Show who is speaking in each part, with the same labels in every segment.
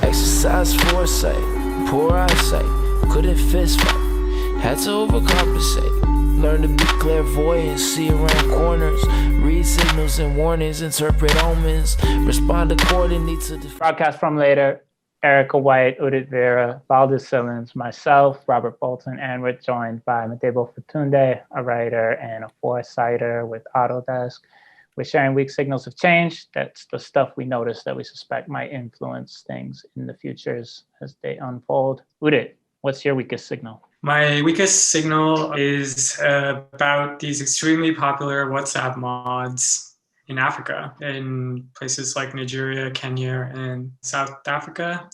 Speaker 1: Exercise foresight, poor eyesight, couldn't fist fight, had to overcompensate. Learn to be clairvoyant, see around corners, read signals and warnings, interpret omens, respond accordingly to the
Speaker 2: broadcast from later. Erica White, Udit Vera, Valdez Sillins, myself, Robert Bolton, and we're joined by Madebo Fatunde, a writer and a foresighter with Autodesk. We're sharing weak signals of change. That's the stuff we notice that we suspect might influence things in the futures as they unfold. Udit, what's your weakest signal?
Speaker 3: My weakest signal is about these extremely popular WhatsApp mods in Africa, in places like Nigeria, Kenya, and South Africa.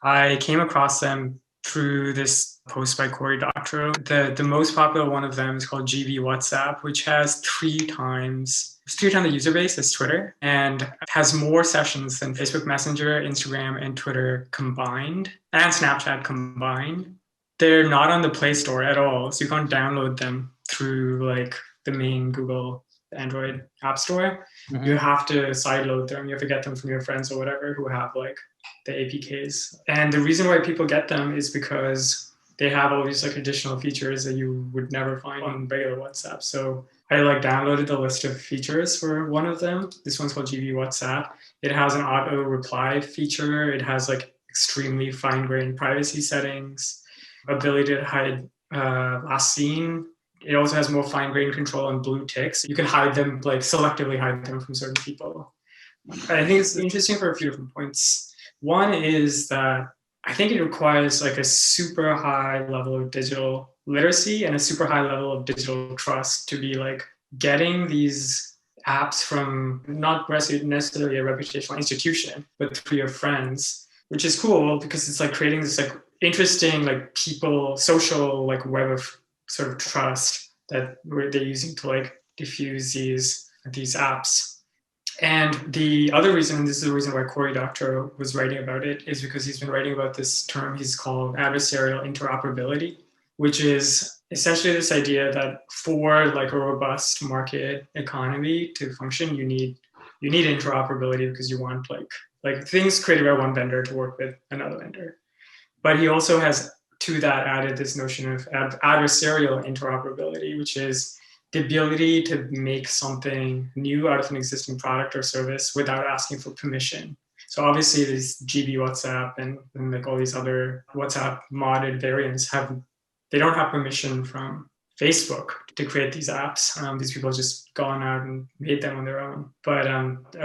Speaker 3: I came across them through this post by Cory Doctorow. The most popular one of them is called GB WhatsApp, which has three times the user base as Twitter, and has more sessions than Facebook Messenger, Instagram, and Twitter combined, and Snapchat combined. They're not on the Play Store at all, so you can't download them through like the main Google Android App Store. Mm-hmm. You have to sideload them. You have to get them from your friends or whatever who have like the APKs. And the reason why people get them is because they have all these like additional features that you would never find on regular WhatsApp. So I like downloaded the list of features for one of them. This one's called GB WhatsApp. It has an auto reply feature. It has like extremely fine-grained privacy settings, ability to hide last seen. It also has more fine-grained control on blue ticks. You can hide them, like selectively hide them from certain people. I think it's interesting for a few different points. One is that I think it requires like a super high level of digital literacy and a super high level of digital trust to be like getting these apps from not necessarily a reputational institution, but through your friends, which is cool because it's like creating this like interesting like people social like web of sort of trust that they're using to like diffuse these apps. And the other reason, and this is the reason why Cory Doctorow was writing about it, is because he's been writing about this term he's called adversarial interoperability, which is essentially this idea that for like a robust market economy to function, you need interoperability because you want like things created by one vendor to work with another vendor. But he also has to that added this notion of adversarial interoperability, which is the ability to make something new out of an existing product or service without asking for permission. So obviously this GB WhatsApp and like all these other WhatsApp modded variants they don't have permission from Facebook to create these apps. These people just gone out and made them on their own. But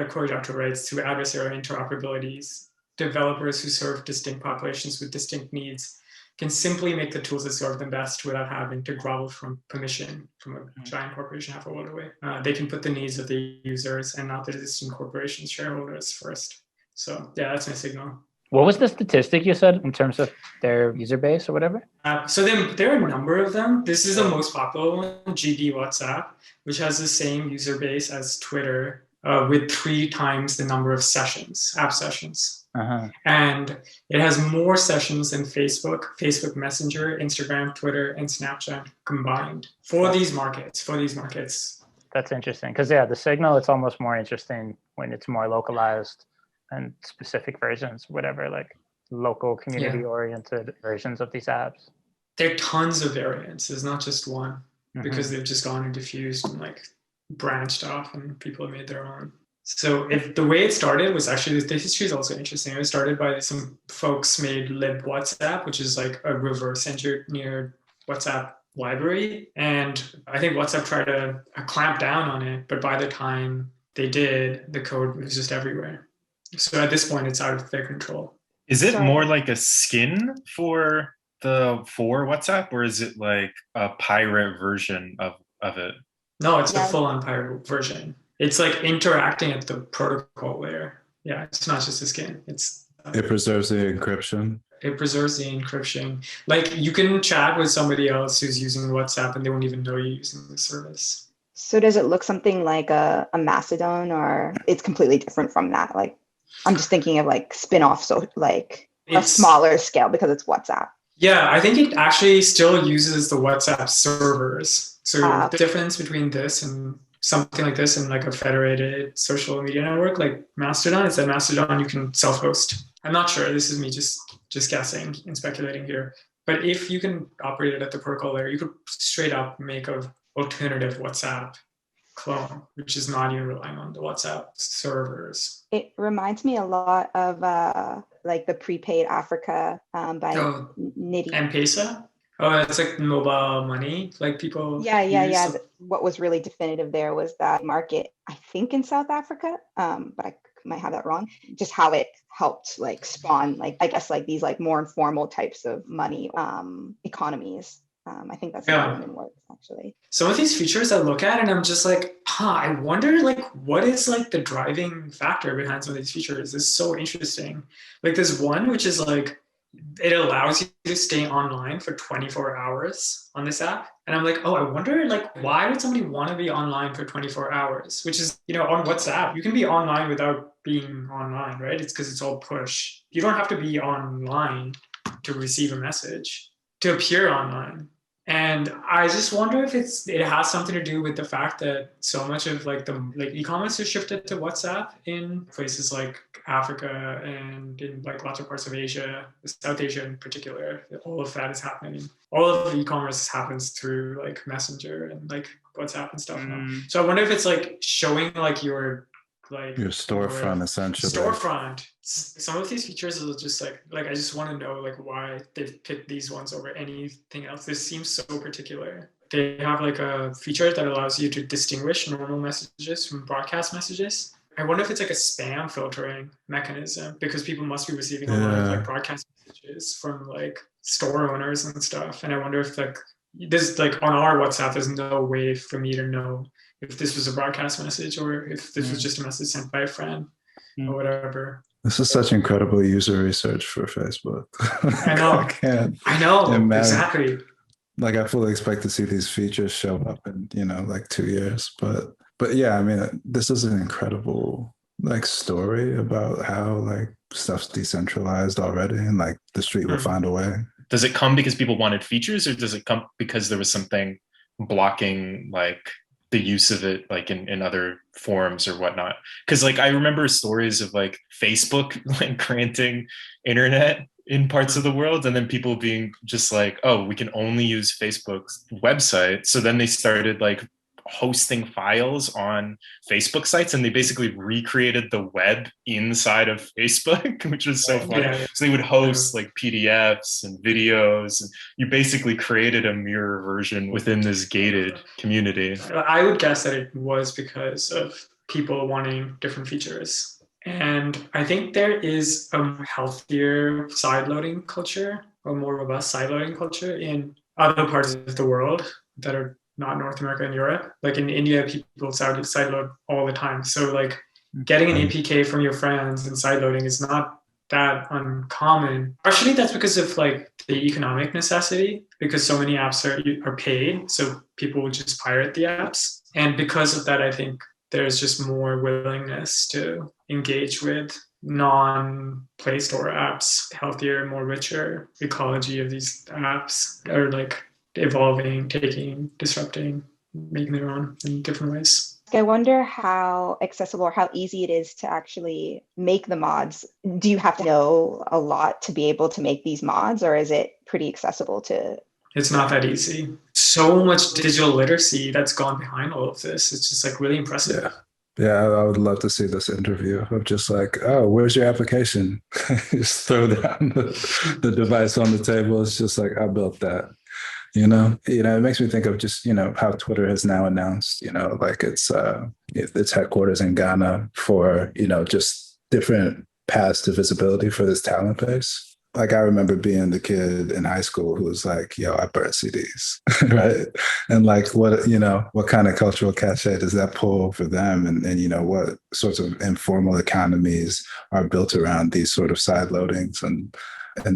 Speaker 3: Cory Doctorow writes, through adversarial interoperabilities, developers who serve distinct populations with distinct needs can simply make the tools that serve them best without having to grovel from permission from a giant corporation half a world away. They can put the needs of the users and not the distant corporation's shareholders first. So yeah, that's my signal.
Speaker 2: What was the statistic you said in terms of their user base or whatever?
Speaker 3: So there are a number of them. This is the most popular one, GD WhatsApp, which has the same user base as Twitter with 3 times the number of sessions, app sessions. Uh-huh. And it has more sessions than Facebook Messenger, Instagram, Twitter, and Snapchat combined for these markets.
Speaker 2: That's interesting because the signal, it's almost more interesting when it's more localized and specific versions, whatever, like local community oriented versions of these apps.
Speaker 3: There are tons of variants. There's not just one because they've just gone and diffused and like branched off and people have made their own. So the way it started was actually, the history is also interesting. It was started by some folks made libWhatsApp, which is like a reverse engineered WhatsApp library. And I think WhatsApp tried to clamp down on it, but by the time they did, the code was just everywhere. So at this point, it's out of their control.
Speaker 4: Is it more like a skin for WhatsApp, or is it like a pirate version of it?
Speaker 3: No, it's the full-on pirate version. It's like interacting at the protocol layer. Yeah, it's not just a skin.
Speaker 5: It preserves the encryption.
Speaker 3: It preserves the encryption. Like you can chat with somebody else who's using WhatsApp and they won't even know you're using the service.
Speaker 6: So does it look something like a Mastodon, or it's completely different from that? Like I'm just thinking of like spin-off, so like a smaller scale because it's WhatsApp.
Speaker 3: Yeah, I think it actually still uses the WhatsApp servers. So the difference between this and something like this and like a federated social media network like Mastodon is that Mastodon you can self-host. I'm not sure. This is me just guessing and speculating here. But if you can operate it at the protocol layer, you could straight up make an alternative WhatsApp clone, which is not even relying on the WhatsApp servers.
Speaker 6: It reminds me a lot of like the prepaid Africa by Nitty.
Speaker 3: M-Pesa? Oh, it's like mobile money, like people.
Speaker 6: Yeah. What was really definitive there was that market, I think in South Africa, but I might have that wrong. Just how it helped like spawn, like I guess like these like more informal types of money economies. I think that's how it works actually.
Speaker 3: Some of these features I look at and I'm just like, I wonder like what is like the driving factor behind some of these features. It's so interesting. Like there's one which is like, it allows you to stay online for 24 hours on this app. And I'm like, I wonder like, why would somebody want to be online for 24 hours? Which is, on WhatsApp, you can be online without being online, right? It's because it's all push. You don't have to be online to receive a message, to appear online. And I just wonder if it has something to do with the fact that so much of like e-commerce has shifted to WhatsApp in places like Africa and in like lots of parts of Asia, South Asia in particular. All of that is happening. All of the e-commerce happens through like Messenger and like WhatsApp and stuff now. So I wonder if it's like showing like your
Speaker 5: storefront essentially.
Speaker 3: Storefront. Some of these features are just like I just want to know like why they've picked these ones over anything else. This seems so particular. They have like a feature that allows you to distinguish normal messages from broadcast messages. I wonder if it's like a spam filtering mechanism because people must be receiving a lot of like broadcast messages from like store owners and stuff. And I wonder if like this like on our WhatsApp, there's no way for me to know if this was a broadcast message or if this was just a message sent by a friend or whatever.
Speaker 5: This is such incredible user research for Facebook.
Speaker 3: I know. I know, exactly.
Speaker 5: Like I fully expect to see these features show up in, like 2 years. But yeah, I mean, this is an incredible like story about how like stuff's decentralized already and like the street will find a way.
Speaker 4: Does it come because people wanted features or does it come because there was something blocking like the use of it like in other forums or whatnot? Because like I remember stories of like Facebook like granting internet in parts of the world and then people being just like, we can only use Facebook's website. So then they started like hosting files on Facebook sites and they basically recreated the web inside of Facebook, which was so fun. Yeah. So they would host like PDFs and videos. And you basically created a mirror version within this gated community.
Speaker 3: I would guess that it was because of people wanting different features. And I think there is a healthier sideloading culture, a more robust sideloading culture in other parts of the world that are not North America and Europe. Like in India, people sideload all the time. So like getting an APK from your friends and sideloading is not that uncommon. Partially that's because of like the economic necessity, because so many apps are paid. So people will just pirate the apps. And because of that, I think there's just more willingness to engage with non-Play Store apps, healthier, more richer ecology of these apps are like evolving, disrupting, making their own in different ways.
Speaker 6: I wonder how accessible or how easy it is to actually make the mods. Do you have to know a lot to be able to make these mods, or is it pretty accessible to?
Speaker 3: It's not that easy. So much digital literacy that's gone behind all of this. It's just like really impressive.
Speaker 5: Yeah, I would love to see this interview of just like, where's your application? Just throw down the device on the table. It's just like, I built that. It makes me think of just, how Twitter has now announced, like its headquarters in Ghana for, just different paths to visibility for this talent base. Like I remember being the kid in high school who was like, I burn CDs, right? And like, what kind of cultural cachet does that pull for them? And what sorts of informal economies are built around these sort of side loadings and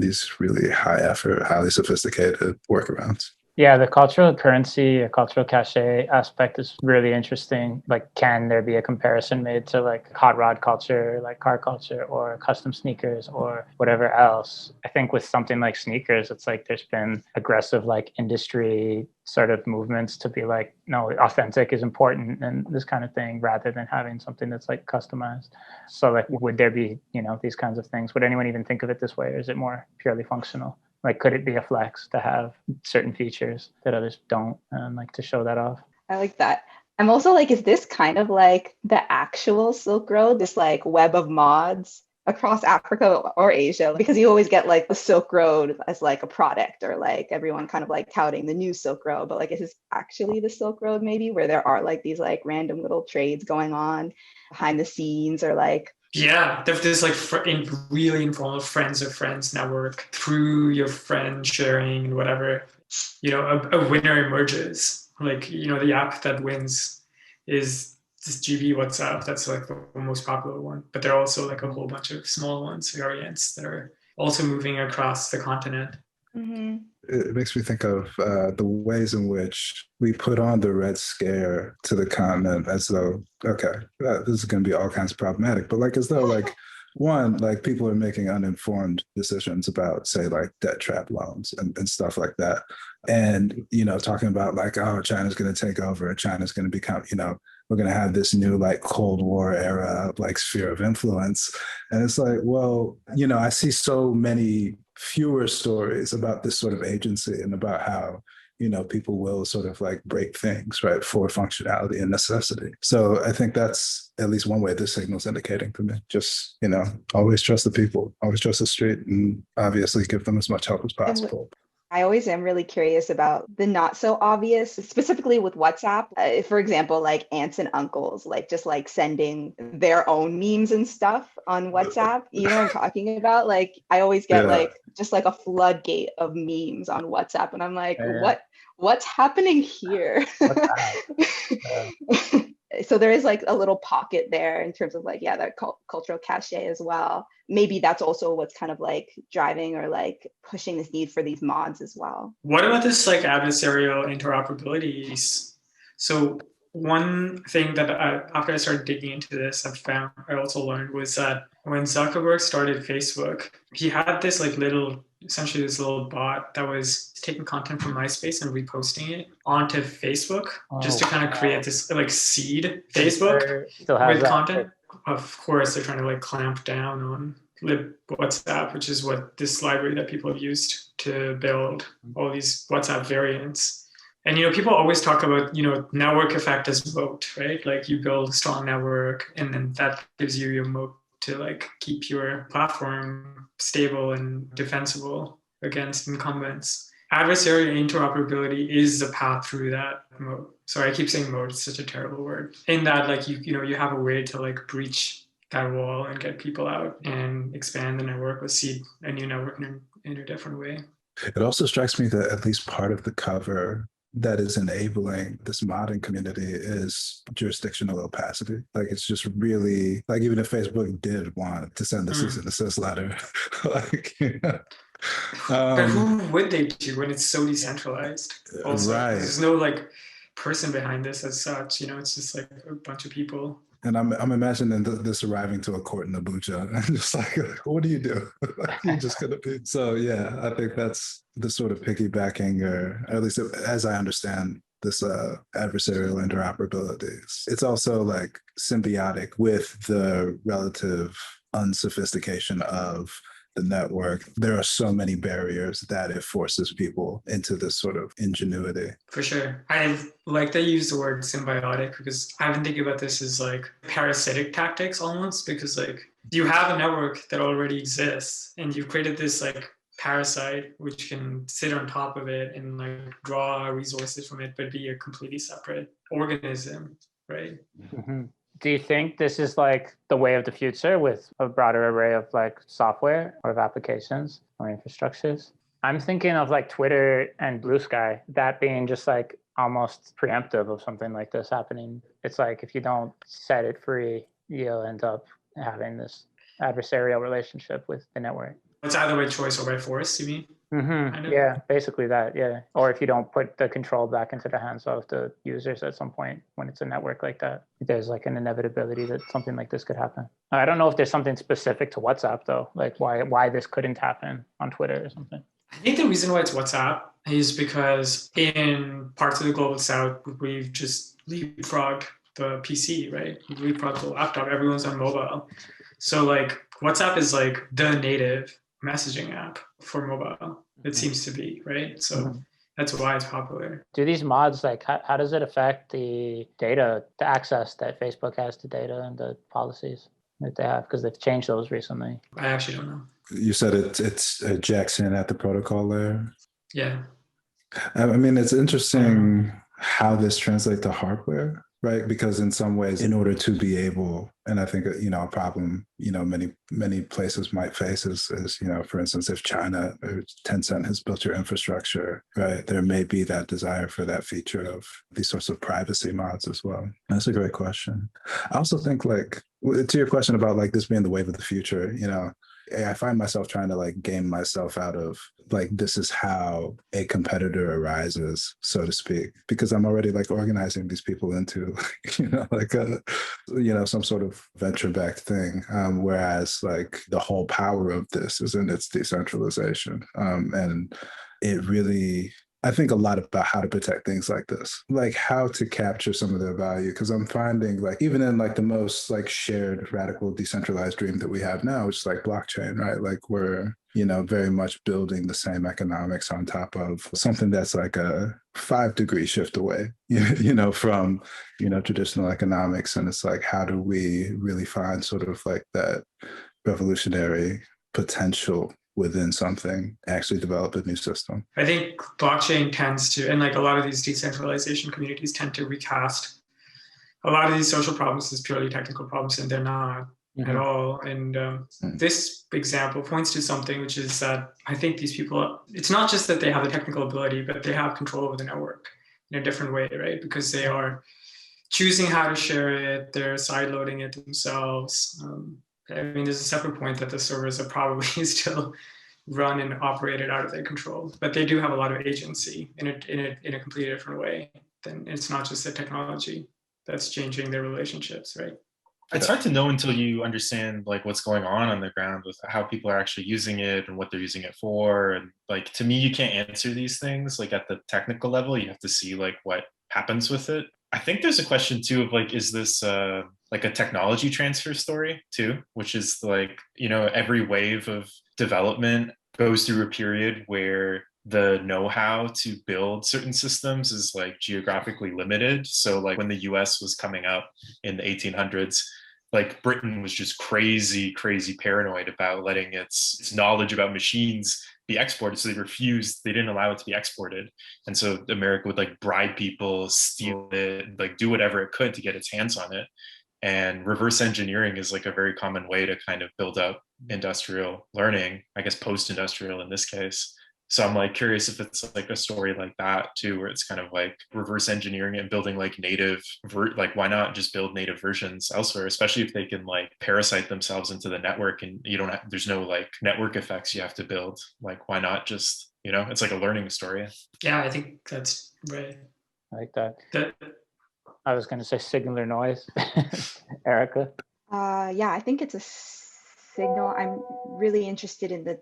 Speaker 5: these really high effort, highly sophisticated workarounds.
Speaker 2: Yeah, the cultural currency or cultural cachet aspect is really interesting. Like, can there be a comparison made to like hot rod culture, like car culture, or custom sneakers, or whatever else? I think with something like sneakers, it's like there's been aggressive like industry sort of movements to be like, no, authentic is important and this kind of thing, rather than having something that's like customized. So like, would there be, these kinds of things? Would anyone even think of it this way, or is it more purely functional? Like, could it be a flex to have certain features that others don't, and like to show that off?
Speaker 6: I like that. I'm also like, is this kind of like the actual Silk Road, this like web of mods across Africa or Asia? Because you always get like the Silk Road as like a product, or like everyone kind of like touting the new Silk Road. But like, is this actually the Silk Road maybe, where there are like these like random little trades going on behind the scenes, or like
Speaker 3: yeah, there's like really informal friends of friends network through your friend sharing and whatever, a winner emerges. Like, the app that wins is this GB WhatsApp. That's like the most popular one. But there are also like a whole bunch of small ones, variants that are also moving across the continent.
Speaker 6: mm-hmm.
Speaker 5: It makes me think of the ways in which we put on the Red Scare to the continent as though, okay, this is going to be all kinds of problematic, but like as though like, one, like people are making uninformed decisions about, say, like debt trap loans and stuff like that. And, talking about like, oh, China's going to take over, China's going to become, we're going to have this new like Cold War era like sphere of influence. And it's like, well, I see so many fewer stories about this sort of agency and about how people will sort of like break things, right, for functionality and necessity. So I think that's at least one way this signal's indicating to me. Just, always trust the people, always trust the street, and obviously give them as much help as possible.
Speaker 6: I always am really curious about the not so obvious, specifically with WhatsApp. For example, like aunts and uncles, like just like sending their own memes and stuff on WhatsApp. You know what I'm talking about? Like I always get like just like a floodgate of memes on WhatsApp, and I'm like, what's happening here? So there is like a little pocket there in terms of like, that cultural cachet as well. Maybe that's also what's kind of like driving or like pushing this need for these mods as well.
Speaker 3: What about this like adversarial interoperability? So one thing that after I started digging into this, I also learned was that when Zuckerberg started Facebook, he had this like essentially this little bot that was taking content from MySpace and reposting it onto Facebook, just to kind of create this like seed Facebook with content. Of course, they're trying to like clamp down on WhatsApp, which is what this library that people have used to build all these WhatsApp variants. And, people always talk about, network effect as moat, right? Like you build a strong network and then that gives you your moat to like keep your platform stable and defensible against incumbents. Adversarial interoperability is the path through that moat. Sorry, I keep saying moat, it's such a terrible word. In that, like, you have a way to like breach that wall and get people out and expand the network or seed a new network in a different way.
Speaker 5: It also strikes me that at least part of the cover that is enabling this modding community is jurisdictional opacity. Like it's just really like, even if Facebook did want to send a cease and desist letter, like,
Speaker 3: but who would they do when it's so decentralized? Also,
Speaker 5: right.
Speaker 3: There's no like person behind this as such. It's just like a bunch of people.
Speaker 5: And I'm imagining this arriving to a court in Abuja and just like, what do you do? You're just gonna be. So yeah, I think that's the sort of piggybacking, or at least as I understand this adversarial interoperability. It's also like symbiotic with the relative unsophistication of the network. There are so many barriers that it forces people into this sort of ingenuity.
Speaker 3: For sure. I like that you use the word symbiotic, because I've been thinking about this as like parasitic tactics almost, because like you have a network that already exists and you've created this like parasite which can sit on top of it and like draw resources from it, but be a completely separate organism, right?
Speaker 2: Mm-hmm. Do you think this is like the way of the future with a broader array of like software or of applications or infrastructures? I'm thinking of like Twitter and Blue Sky, that being just like almost preemptive of something like this happening. It's like if you don't set it free, you'll end up having this adversarial relationship with the network.
Speaker 3: It's either by choice or by force, you mean? Kind of.
Speaker 2: Yeah, basically that. Yeah. Or if you don't put the control back into the hands of the users at some point when it's a network like that, there's like an inevitability that something like this could happen. I don't know if there's something specific to WhatsApp though, like why this couldn't happen on Twitter or something.
Speaker 3: I think the reason why it's WhatsApp is because in parts of the global south, we've just leapfrogged the PC, right? We've leapfrogged the laptop. Everyone's on mobile. So like WhatsApp is like the native messaging app for mobile. It seems to be, right? So that's why it's popular.
Speaker 2: Do these mods, like, how does it affect the data, the access that Facebook has to data and the policies that they have? Because they've changed those recently.
Speaker 3: I actually don't know.
Speaker 5: You said it's jacks in at the protocol layer.
Speaker 3: Yeah.
Speaker 5: I mean, it's interesting how this translates to hardware, right? Because in some ways, in order to be able, and I think, a problem, many places might face is, for instance, if China or Tencent has built your infrastructure, right, there may be that desire for that feature of these sorts of privacy mods as well. That's a great question. I also think, like, to your question about like this being the wave of the future, I find myself trying to like game myself out of like, this is how a competitor arises, so to speak, because I'm already like organizing these people into, some sort of venture-backed thing. Whereas like the whole power of this is in its decentralization. And it really, I think a lot about how to protect things like this, like how to capture some of their value. Because I'm finding like even in like the most like shared radical decentralized dream that we have now, which is like blockchain, right? Like we're, very much building the same economics on top of something that's like a 5-degree shift away, from, traditional economics. And it's like, how do we really find sort of like that revolutionary potential within something, actually develop a new system?
Speaker 3: I think blockchain tends to, and like a lot of these decentralization communities tend to recast a lot of these social problems as purely technical problems, and they're not at all. And this example points to something, which is that I think these people, it's not just that they have the technical ability, but they have control over the network in a different way, right? Because they are choosing how to share it, they're sideloading it themselves. I mean, there's a separate point that the servers are probably still run and operated out of their control, but they do have a lot of agency in a completely different way. Then it's not just the technology that's changing their relationships, right?
Speaker 4: It's hard to know until you understand like what's going on the ground with how people are actually using it and what they're using it for. And like, to me, you can't answer these things like at the technical level. You have to see like what happens with it. I think there's a question too of like, is this like a technology transfer story too, which is like, every wave of development goes through a period where the know-how to build certain systems is like geographically limited. So like when the US was coming up in the 1800s, like Britain was just crazy paranoid about letting its knowledge about machines be exported. So they didn't allow it to be exported. And so America would like bribe people, steal it, like do whatever it could to get its hands on it. And reverse engineering is like a very common way to kind of build up industrial learning, I guess post-industrial in this case. So I'm like curious if it's like a story like that too, where it's kind of like reverse engineering and building like like why not just build native versions elsewhere, especially if they can like parasite themselves into the network and there's no like network effects you have to build. Like why not just, it's like a learning story.
Speaker 3: Yeah, I think that's right.
Speaker 2: I like that. I was going to say signal noise. Erica?
Speaker 6: Yeah, I think it's a signal. I'm really interested in the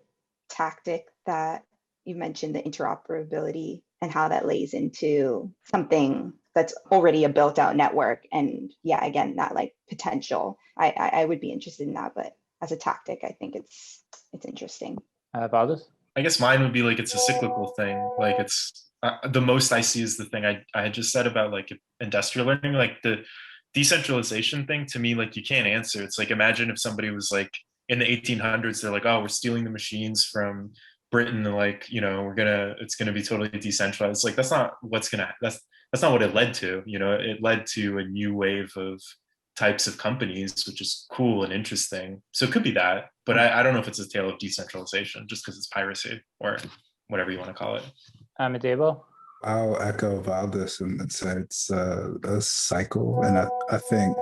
Speaker 6: tactic that you mentioned, the interoperability, and how that lays into something that's already a built out network. And yeah, again, that like potential. I would be interested in that, but as a tactic, I think it's interesting.
Speaker 2: Valdez?
Speaker 4: I guess mine would be like, it's a cyclical thing. Like it's the most I see is the thing I had just said about like industrial learning, like the decentralization thing. To me, like you can't answer. It's like, imagine if somebody was like in the 1800s, they're like, oh, we're stealing the machines from Britain, like, it's gonna be totally decentralized. Like that's not what it led to. It led to a new wave of types of companies, which is cool and interesting. So it could be that, but I don't know if it's a tale of decentralization just because it's piracy or whatever you want to call it.
Speaker 2: Madebo?
Speaker 5: I'll echo Valdez and say it's a cycle. And I think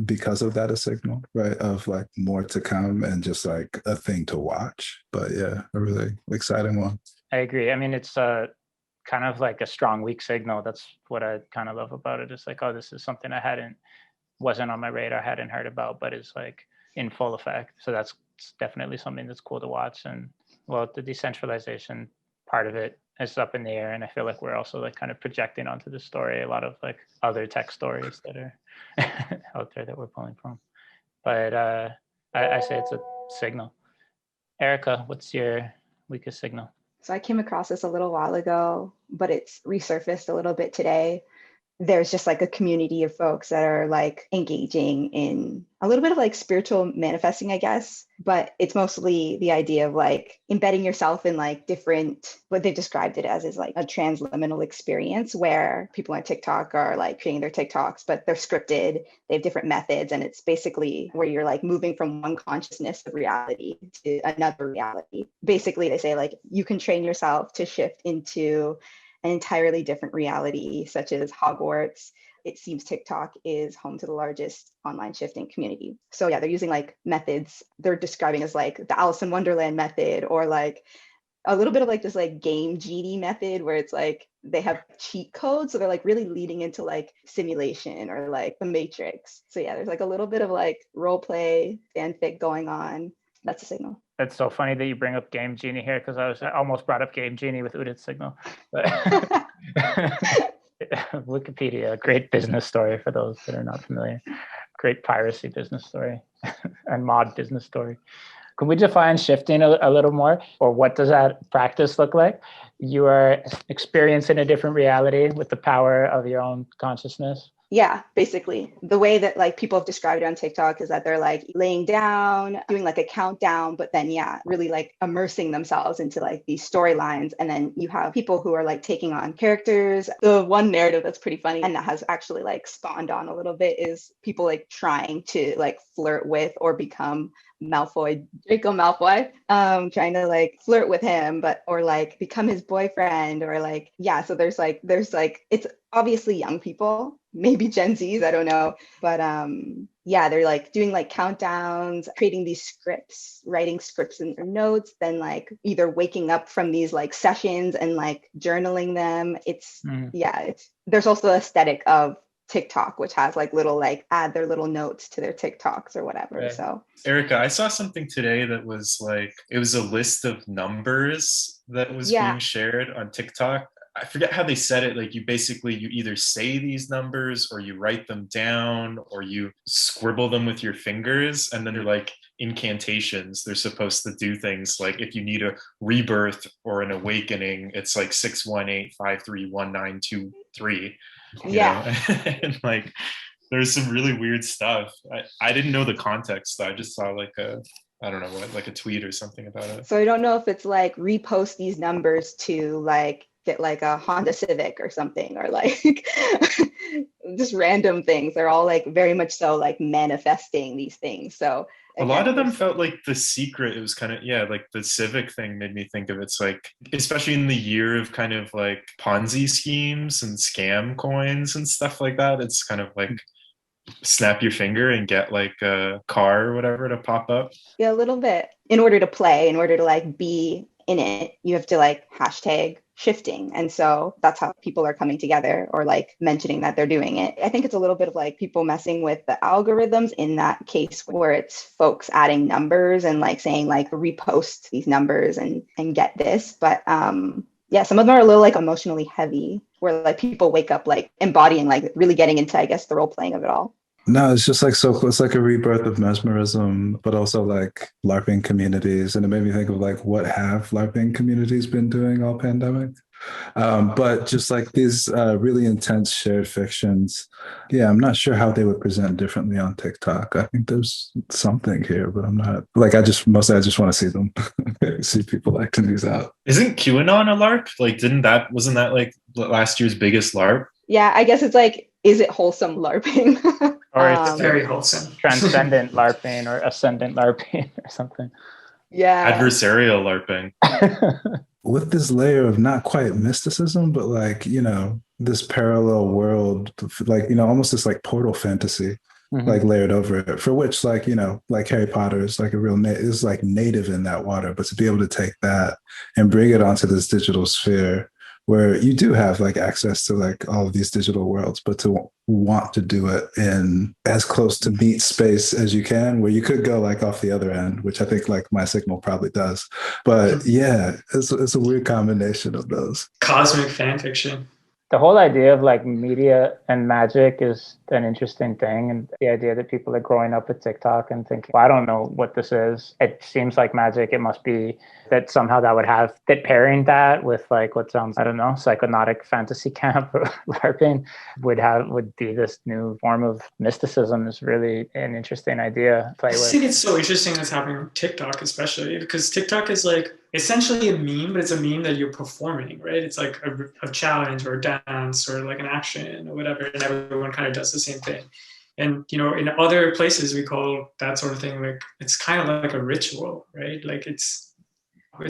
Speaker 5: because of that, a signal, right, of like more to come and just like a thing to watch. But yeah, a really exciting one.
Speaker 2: I agree. I mean, it's kind of like a strong, weak signal. That's what I kind of love about it. It's like, oh, this is something wasn't on my radar, hadn't heard about, but is like in full effect. So that's definitely something that's cool to watch. And well, the decentralization part of it is up in the air. And I feel like we're also like kind of projecting onto the story a lot of like other tech stories that are out there that we're pulling from. But I say it's a signal. Erica, what's your weakest signal?
Speaker 6: So I came across this a little while ago, but it's resurfaced a little bit today. There's just like a community of folks that are like engaging in a little bit of like spiritual manifesting, I guess, but it's mostly the idea of like embedding yourself in like different, what they described it as is like a transliminal experience where people on TikTok are like creating their TikToks, but they're scripted, they have different methods. And it's basically where you're like moving from one consciousness of reality to another reality. Basically, they say like you can train yourself to shift into an entirely different reality, such as Hogwarts. It seems TikTok is home to the largest online shifting community. So yeah, they're using like methods they're describing as like the Alice in Wonderland method, or like a little bit of like this like game genie method where it's like they have cheat codes. So they're like really leading into like simulation or like the Matrix. So yeah, there's like a little bit of like role play, fanfic going on. That's a signal.
Speaker 2: That's so funny that you bring up Game Genie here, because I almost brought up Game Genie with Udit's signal. But Wikipedia, great business story for those that are not familiar. Great piracy business story and mod business story. Can we define shifting a little more? Or what does that practice look like? You are experiencing a different reality with the power of your own consciousness.
Speaker 6: Yeah, basically. The way that like people have described it on TikTok is that they're like laying down, doing like a countdown, but then yeah, really like immersing themselves into like these storylines. And then you have people who are like taking on characters. The one narrative that's pretty funny and that has actually like spawned on a little bit is people like trying to like flirt with or become Draco Malfoy, trying to like flirt with him, but or like become his boyfriend, or like, yeah. So there's like it's obviously young people, maybe Gen Zs, I don't know, but yeah, they're like doing like countdowns, creating these scripts, writing scripts in their notes, then like either waking up from these like sessions and like journaling them. There's also the aesthetic of TikTok, which has like little like add their little notes to their TikToks or whatever. Right. So
Speaker 4: Erica, I saw something today that was like, it was a list of numbers that was being shared on TikTok. I forget how they said it. Like you either say these numbers or you write them down or you scribble them with your fingers, and then they're like incantations. They're supposed to do things like if you need a rebirth or an awakening, it's like 618-531-923. And like there's some really weird stuff. I didn't know the context though. I just saw like a tweet or something about it.
Speaker 6: So I don't know if it's like repost these numbers to like get like a Honda Civic or something, or like just random things. They're all like very much so like manifesting these things. So
Speaker 4: again, a lot of them felt like The Secret. It was kind of, like the Civic thing made me think of it's like, especially in the year of kind of like Ponzi schemes and scam coins and stuff like that. It's kind of like snap your finger and get like a car or whatever to pop up.
Speaker 6: Yeah, a little bit. In order to play, in order to like be in it, you have to like hashtag shifting. And so that's how people are coming together or like mentioning that they're doing it. I think it's a little bit of like people messing with the algorithms in that case, where it's folks adding numbers and like saying like repost these numbers and get this. But some of them are a little like emotionally heavy, where like people wake up like embodying, like really getting into, I guess, the role playing of it all.
Speaker 5: No, it's just like so close, like a rebirth of mesmerism, but also like LARPing communities. And it made me think of like, what have LARPing communities been doing all pandemic? But just like these really intense shared fictions. Yeah, I'm not sure how they would present differently on TikTok. I think there's something here, but I'm not like, I just want to see them, see people acting these out.
Speaker 4: Isn't QAnon a LARP? Like, wasn't that like last year's biggest LARP?
Speaker 6: Yeah, I guess it's like, is it wholesome LARPing?
Speaker 2: Or it's
Speaker 3: very wholesome.
Speaker 2: Transcendent LARPing or ascendant LARPing or something.
Speaker 6: Yeah.
Speaker 4: Adversarial LARPing.
Speaker 5: With this layer of not quite mysticism, but like, this parallel world, like, almost this like portal fantasy like layered over it, for which, like, you know, like Harry Potter is like a real is like native in that water, but to be able to take that and bring it onto this digital sphere where you do have like access to like all of these digital worlds, but to want to do it in as close to meat space as you can, where you could go like off the other end, which I think like my signal probably does. But yeah, it's a weird combination of those.
Speaker 3: Cosmic fan fiction.
Speaker 2: The whole idea of like media and magic is an interesting thing. And the idea that people are growing up with TikTok and thinking, well, I don't know what this is. It seems like magic. It must be that somehow that would have that pairing that with like what sounds, I don't know, psychonautic fantasy camp or LARPing would be this new form of mysticism is really an interesting idea to play with.
Speaker 3: I think it's so interesting that's happening on TikTok, especially because TikTok is like essentially a meme, but it's a meme that you're performing, right? It's like a challenge or a dance or like an action or whatever, and everyone kind of does the same thing. And, you know, in other places we call that sort of thing, like, it's kind of like a ritual, right? Like it's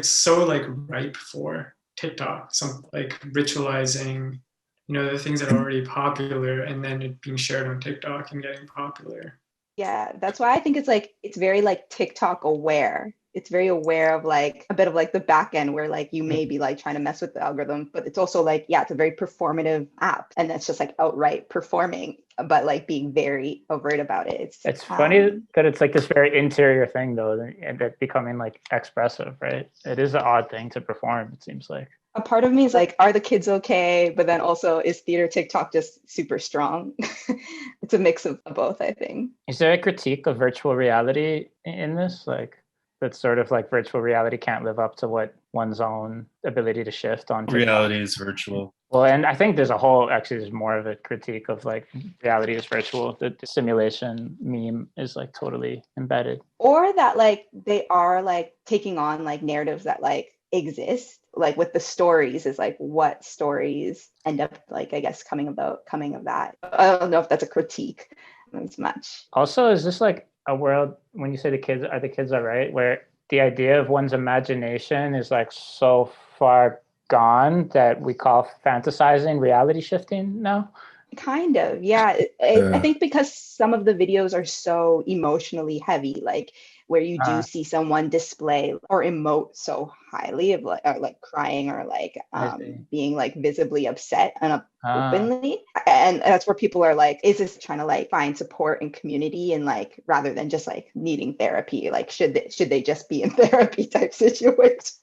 Speaker 3: so like ripe for TikTok, some like ritualizing, you know, the things that are already popular and then it being shared on TikTok and getting popular.
Speaker 6: Yeah, that's why I think it's very like TikTok aware. It's very aware of like a bit of like the back end where like you may be like trying to mess with the algorithm, but it's also like, yeah, it's a very performative app, and that's just like outright performing, but like being very overt about it.
Speaker 2: It's funny that it's like this very interior thing though, and that becoming like expressive, right? It is an odd thing to perform, it seems like.
Speaker 6: A part of me is like, are the kids okay? But then also, is theater TikTok just super strong? It's a mix of both, I think.
Speaker 2: Is there a critique of virtual reality in this? Like, that sort of like virtual reality can't live up to what one's own ability to shift on TikTok.
Speaker 4: Reality is virtual.
Speaker 2: Well, and I think there's more of a critique of like reality is virtual. The simulation meme is like totally embedded.
Speaker 6: Or that like they are like taking on like narratives that like exist, like with the stories is like what stories end up like, I guess, coming of that. I don't know if that's a critique as much.
Speaker 2: Also, is this like a world, when you say the kids all right, where the idea of one's imagination is like so far gone that we call fantasizing reality shifting now?
Speaker 6: Kind of, yeah. I think because some of the videos are so emotionally heavy, like where you do see someone display or emote so highly of like crying or like being like visibly upset and openly, and that's where people are like, is this trying to like find support and community, and like rather than just like needing therapy, like should they just be in therapy type situation?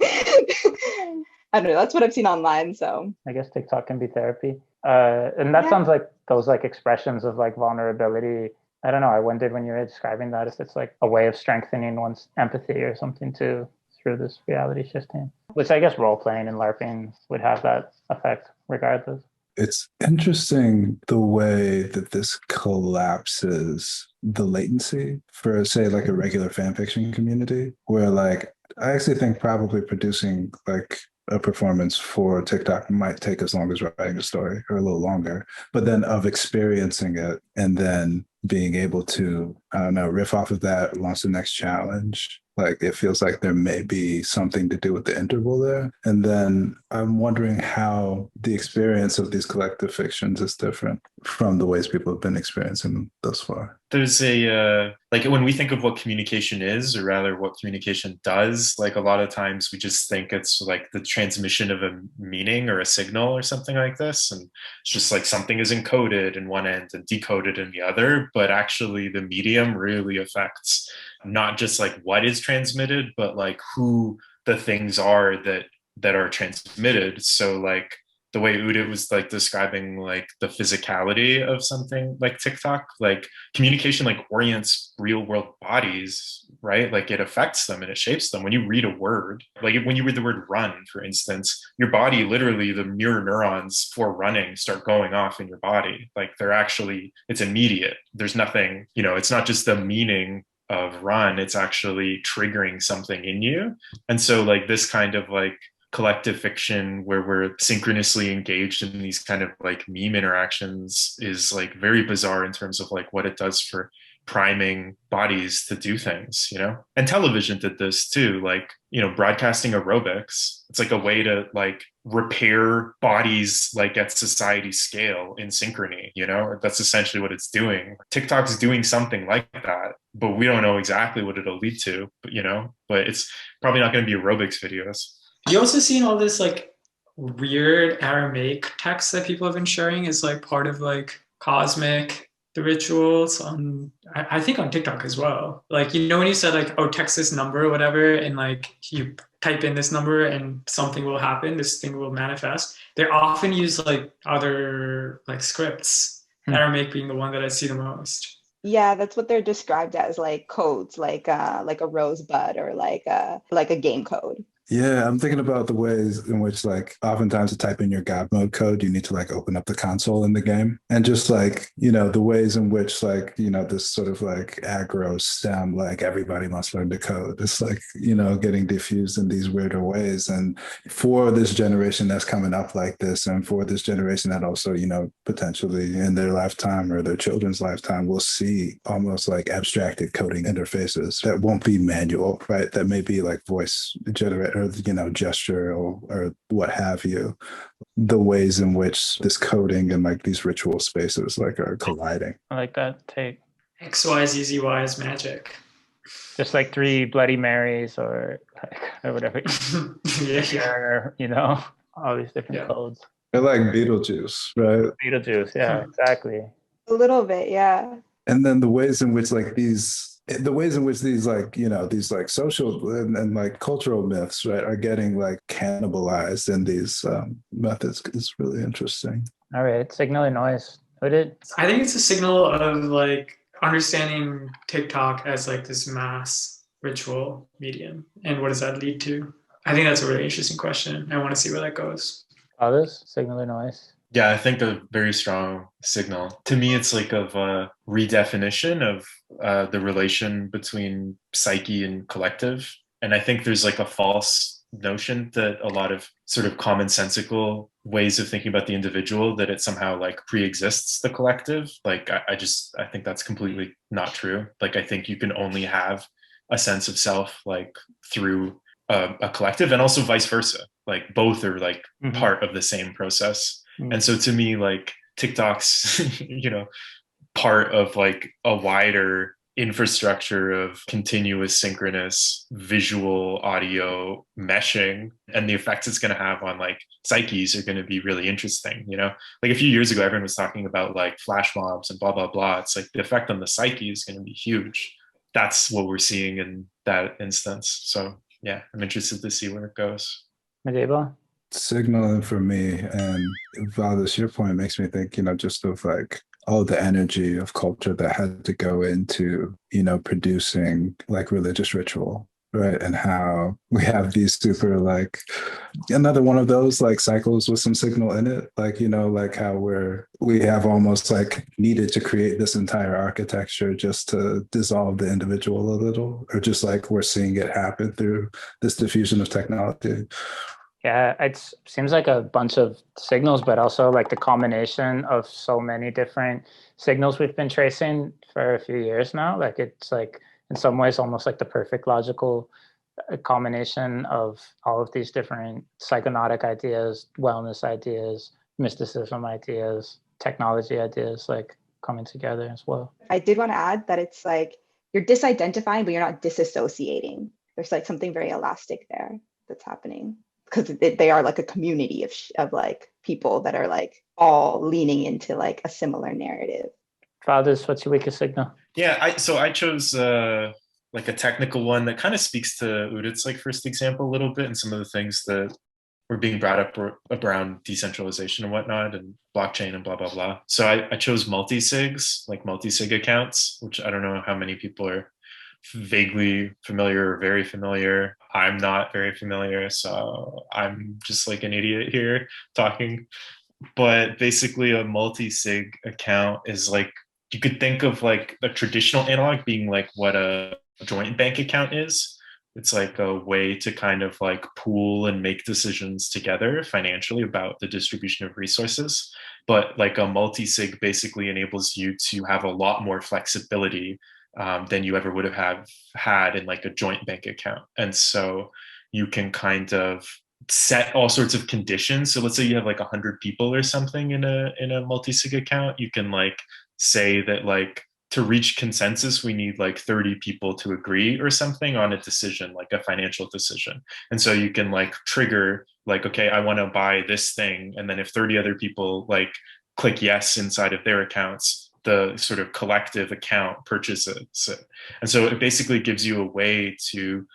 Speaker 6: I don't know. That's what I've seen online. So
Speaker 2: I guess TikTok can be therapy. And that sounds like those like expressions of like vulnerability. I don't know. I wondered when you were describing that if it's like a way of strengthening one's empathy or something too through this reality shifting, which I guess role playing and LARPing would have that effect regardless.
Speaker 5: It's interesting the way that this collapses the latency for, say, like a regular fan fiction community, where like I actually think probably producing like a performance for TikTok might take as long as writing a story, or a little longer, but then of experiencing it and then being able to, I don't know, riff off of that, launch the next challenge. Like it feels like there may be something to do with the interval there. And then I'm wondering how the experience of these collective fictions is different from the ways people have been experiencing them thus far.
Speaker 4: There's like when we think of what communication is, or rather what communication does, like a lot of times we just think it's like the transmission of a meaning or a signal or something like this. And it's just like something is encoded in one end and decoded in the other. But actually the medium really affects not just like what is transmitted, but like who the things are that are transmitted. So like the way Udit was like describing like the physicality of something like TikTok, like communication like orients real world bodies, right? Like it affects them and it shapes them. When you read a word, like when you read the word run, for instance, your body, literally the mirror neurons for running start going off in your body. Like they're actually, it's immediate. There's nothing, you know, it's not just the meaning of run, it's actually triggering something in you. And so like this kind of like collective fiction where we're synchronously engaged in these kind of like meme interactions is like very bizarre in terms of like what it does for priming bodies to do things, and television did this too, like, broadcasting aerobics. It's like a way to like repair bodies like at society scale in synchrony. That's essentially what it's doing. TikTok's doing something like that, but we don't know exactly what it'll lead to, but it's probably not going to be aerobics videos.
Speaker 3: You also seen all this like weird Aramaic text that people have been sharing as like part of like cosmic the rituals on, I think on TikTok as well. Like, when you said like, oh, text this number or whatever, and like you type in this number and something will happen, this thing will manifest. They often use like other like scripts, Aramaic being the one that I see the most.
Speaker 6: Yeah, that's what they're described as, like codes, like a rosebud or like a game code.
Speaker 5: Yeah, I'm thinking about the ways in which, like, oftentimes to type in your God mode code, you need to like open up the console in the game, and just like, the ways in which, like, this sort of like aggro stem, like everybody must learn to code. It's like, getting diffused in these weirder ways. And for this generation that's coming up like this, and for this generation that also, potentially in their lifetime or their children's lifetime will see almost like abstracted coding interfaces that won't be manual, right? That may be like voice generated, or gesture, or what have you. The ways in which this coding and like these ritual spaces like are colliding.
Speaker 2: I like that take.
Speaker 3: XYZZY is magic.
Speaker 2: Just like 3 Bloody Marys or whatever.
Speaker 3: Yeah.
Speaker 2: All these different codes.
Speaker 5: They're like Beetlejuice, right?
Speaker 2: Beetlejuice, yeah, exactly.
Speaker 6: A little bit, yeah.
Speaker 5: And then the ways in which like these like, these like social and like cultural myths, right, are getting like cannibalized in these methods is really interesting.
Speaker 2: All right, signal and noise. I
Speaker 3: think it's a signal of like understanding TikTok as like this mass ritual medium, and what does that lead to? I think that's a really interesting question. I want to see where that goes.
Speaker 2: Others, signal or noise?
Speaker 4: Yeah, I think a very strong signal. To me, it's like of a redefinition of the relation between psyche and collective. And I think there's like a false notion that a lot of sort of commonsensical ways of thinking about the individual, that it somehow like pre-exists the collective. Like, I think that's completely not true. Like, I think you can only have a sense of self like through a collective, and also vice versa. Like, both are like part of the same process. And so to me, like, TikTok's, part of like a wider infrastructure of continuous synchronous visual audio meshing, and the effects it's going to have on like psyches are going to be really interesting. Like a few years ago, everyone was talking about like flash mobs and blah, blah, blah. It's like the effect on the psyche is going to be huge. That's what we're seeing in that instance. So yeah, I'm interested to see where it goes.
Speaker 2: Madebo?
Speaker 5: Signaling for me, and Valdez, your point makes me think, just of like all the energy of culture that had to go into, producing like religious ritual, right? And how we have these super like another one of those like cycles with some signal in it, like, like how we have almost like needed to create this entire architecture just to dissolve the individual a little, or just like we're seeing it happen through this diffusion of technology.
Speaker 2: Yeah, it seems like a bunch of signals, but also like the combination of so many different signals we've been tracing for a few years now. Like, it's like in some ways almost like the perfect logical combination of all of these different psychonautic ideas, wellness ideas, mysticism ideas, technology ideas, like coming together as well.
Speaker 6: I did want to add that it's like you're disidentifying, but you're not disassociating. There's like something very elastic there that's happening, because they are like a community of like people that are like all leaning into like a similar narrative.
Speaker 2: Fathers, what's your weakest signal?
Speaker 4: Yeah, I chose like a technical one that kind of speaks to Udit's like first example a little bit, and some of the things that were being brought up around decentralization and whatnot, and blockchain and blah, blah, blah. So I chose multi-sigs, like multi-sig accounts, which I don't know how many people are vaguely familiar or very familiar. I'm not very familiar, so I'm just like an idiot here talking. But basically a multi-sig account is like, you could think of like a traditional analog being like what a joint bank account is. It's like a way to kind of like pool and make decisions together financially about the distribution of resources. But like a multi-sig basically enables you to have a lot more flexibility than you ever would have had in like a joint bank account. And so you can kind of set all sorts of conditions. So let's say you have like 100 people or something in a multi-sig account. You can like say that like to reach consensus, we need like 30 people to agree or something on a decision, like a financial decision. And so you can like trigger like, okay, I want to buy this thing. And then if 30 other people like click yes inside of their accounts, the sort of collective account purchases it. And so it basically gives you a way to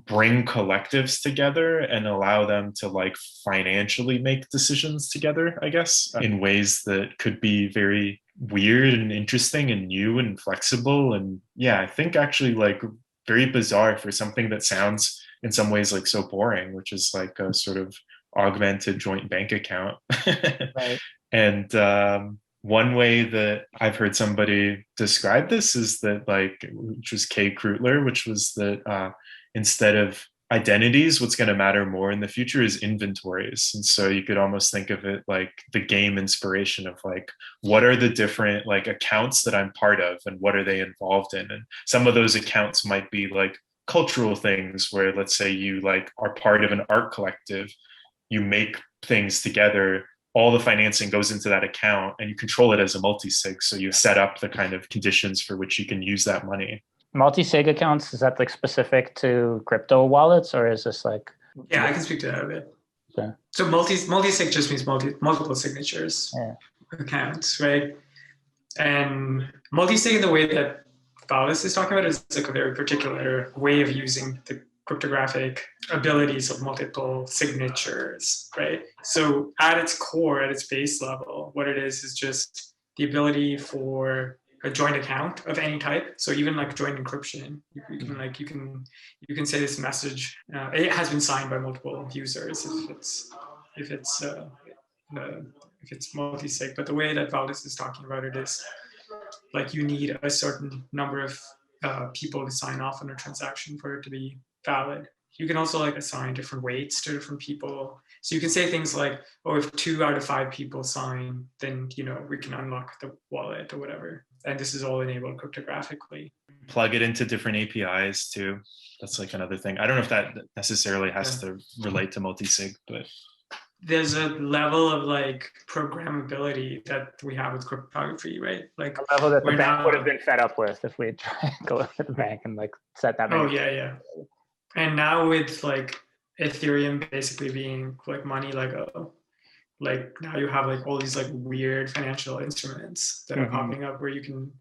Speaker 4: bring collectives together and allow them to like financially make decisions together, I guess, in ways that could be very weird and interesting and new and flexible. And yeah, I think actually like very bizarre for something that sounds in some ways like so boring, which is like a sort of augmented joint bank account.
Speaker 2: Right.
Speaker 4: And one way that I've heard somebody describe this is that like, which was Kay Krutler, which was that instead of identities, what's going to matter more in the future is inventories. And so you could almost think of it like the game inspiration of like, what are the different like accounts that I'm part of and what are they involved in? And some of those accounts might be like cultural things where let's say you like are part of an art collective, you make things together, all the financing goes into that account and you control it as a multi-sig. So you set up the kind of conditions for which you can use that money.
Speaker 2: Multi-sig accounts, is that like specific to crypto wallets, or is this like?
Speaker 3: Yeah, I can speak to that a bit.
Speaker 2: Okay.
Speaker 3: So multi-sig just means multiple signatures accounts, right? And multi-sig in the way that Valdis is talking about is like a very particular way of using the cryptographic abilities of multiple signatures, right? So at its core, at its base level, what it is just the ability for a joint account of any type. So even like joint encryption, you can say this message. It has been signed by multiple users if it's multi-sig. But the way that Valdis is talking about it is like you need a certain number of people to sign off on a transaction for it to be valid. You can also like assign different weights to different people. So you can say things like, oh, if 2 out of 5 people sign, then, we can unlock the wallet or whatever. And this is all enabled cryptographically.
Speaker 4: Plug it into different APIs too. That's like another thing. I don't know if that necessarily has to relate to multi-sig, but
Speaker 3: there's a level of like programmability that we have with cryptography, right? Like
Speaker 2: a level that the bank would have been fed up with if we tried to go to the bank and like set that.
Speaker 3: Oh yeah. And now with like Ethereum basically being like money Lego, like now you have like all these like weird financial instruments that are popping up where you can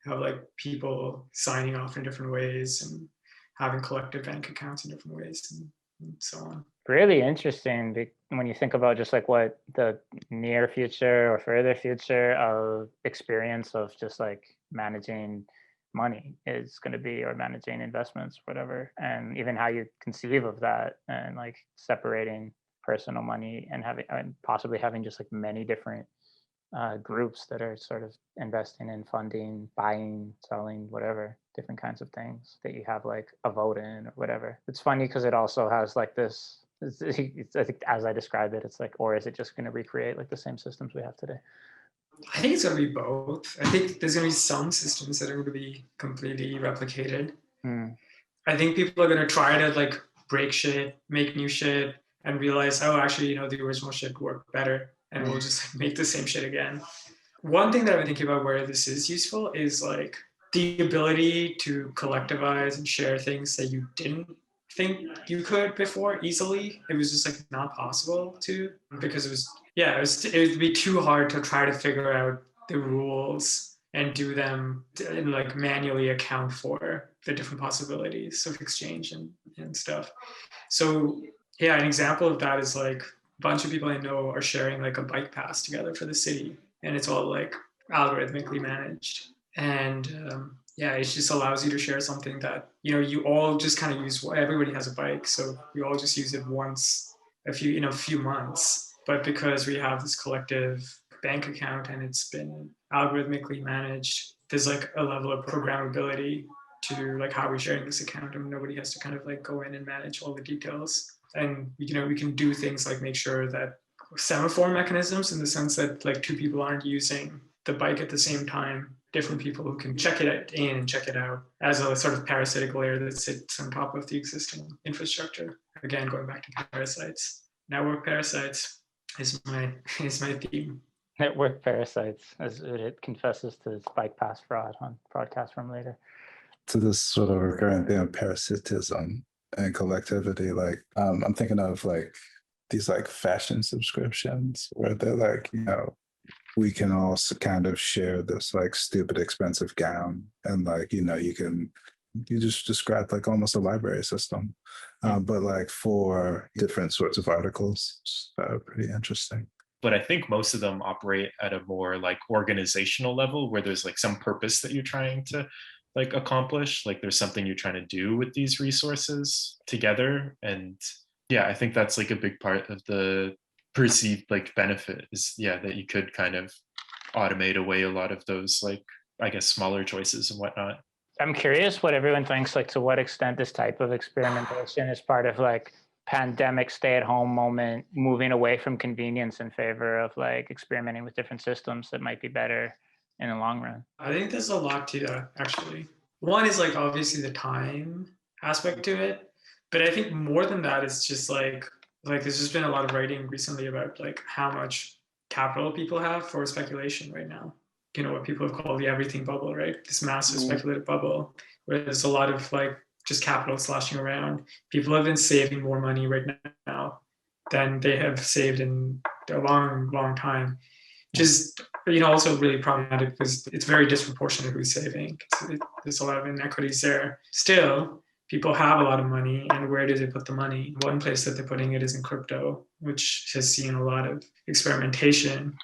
Speaker 3: have like people signing off in different ways and having collective bank accounts in different ways and so on.
Speaker 2: Really interesting when you think about just like what the near future or further future of experience of just like managing money is going to be, or managing investments, whatever, and even how you conceive of that and like separating personal money and possibly having just like many different groups that are sort of investing in, funding, buying, selling, whatever, different kinds of things that you have like a vote in or whatever. It's funny because it also has like this, I think as I describe it, it's like, or is it just going to recreate like the same systems we have today?
Speaker 3: I think it's going to be both. I think there's going to be some systems that are going to be completely replicated. I think people are going to try to like break shit, make new shit, and realize, oh, actually, the original shit worked better, and we'll just make the same shit again. One thing that I've been thinking about where this is useful is like the ability to collectivize and share things that you didn't think you could before easily. It was just like not possible to, because it would be too hard to try to figure out the rules and do them and like manually account for the different possibilities of exchange and stuff. So yeah, an example of that is like a bunch of people I know are sharing like a bike pass together for the city, and it's all like algorithmically managed. And it just allows you to share something that, you all just kind of use. Everybody has a bike, so we all just use it once a few months. But because we have this collective bank account and it's been algorithmically managed, there's like a level of programmability to like how we're sharing this account, and nobody has to kind of like go in and manage all the details. And we can do things like make sure that semaphore mechanisms, in the sense that like two people aren't using the bike at the same time, different people who can check it in and check it out as a sort of parasitic layer that sits on top of the existing infrastructure. Again, going back to parasites, network parasites is my theme.
Speaker 2: Network parasites, as it confesses to its bike pass fraud on Broadcast Room Later.
Speaker 5: To this sort of recurrent thing of parasitism and collectivity, like I'm thinking of like these like fashion subscriptions where they're like, we can all kind of share this like stupid expensive gown, and like, you just described like almost a library system, but like for different sorts of articles. Pretty interesting.
Speaker 4: But I think most of them operate at a more like organizational level, where there's like some purpose that you're trying to like accomplish, like there's something you're trying to do with these resources together. And yeah, I think that's like a big part of the perceived like benefit is that you could kind of automate away a lot of those like, I guess, smaller choices and whatnot.
Speaker 2: I'm curious what everyone thinks, like to what extent this type of experimentation is part of like pandemic stay-at-home moment, moving away from convenience in favor of like experimenting with different systems that might be better in the long run.
Speaker 3: I think there's a lot to that, actually. One is like obviously the time aspect to it, but I think more than that, it's just like there's just been a lot of writing recently about like how much capital people have for speculation right now. What people have called the everything bubble, right? This massive speculative bubble where there's a lot of like just capital sloshing around. People have been saving more money right now than they have saved in a long, long time. Just, also really problematic because it's very disproportionate who's saving. There's a lot of inequities there. Still, people have a lot of money, and where do they put the money? One place that they're putting it is in crypto, which has seen a lot of experimentation.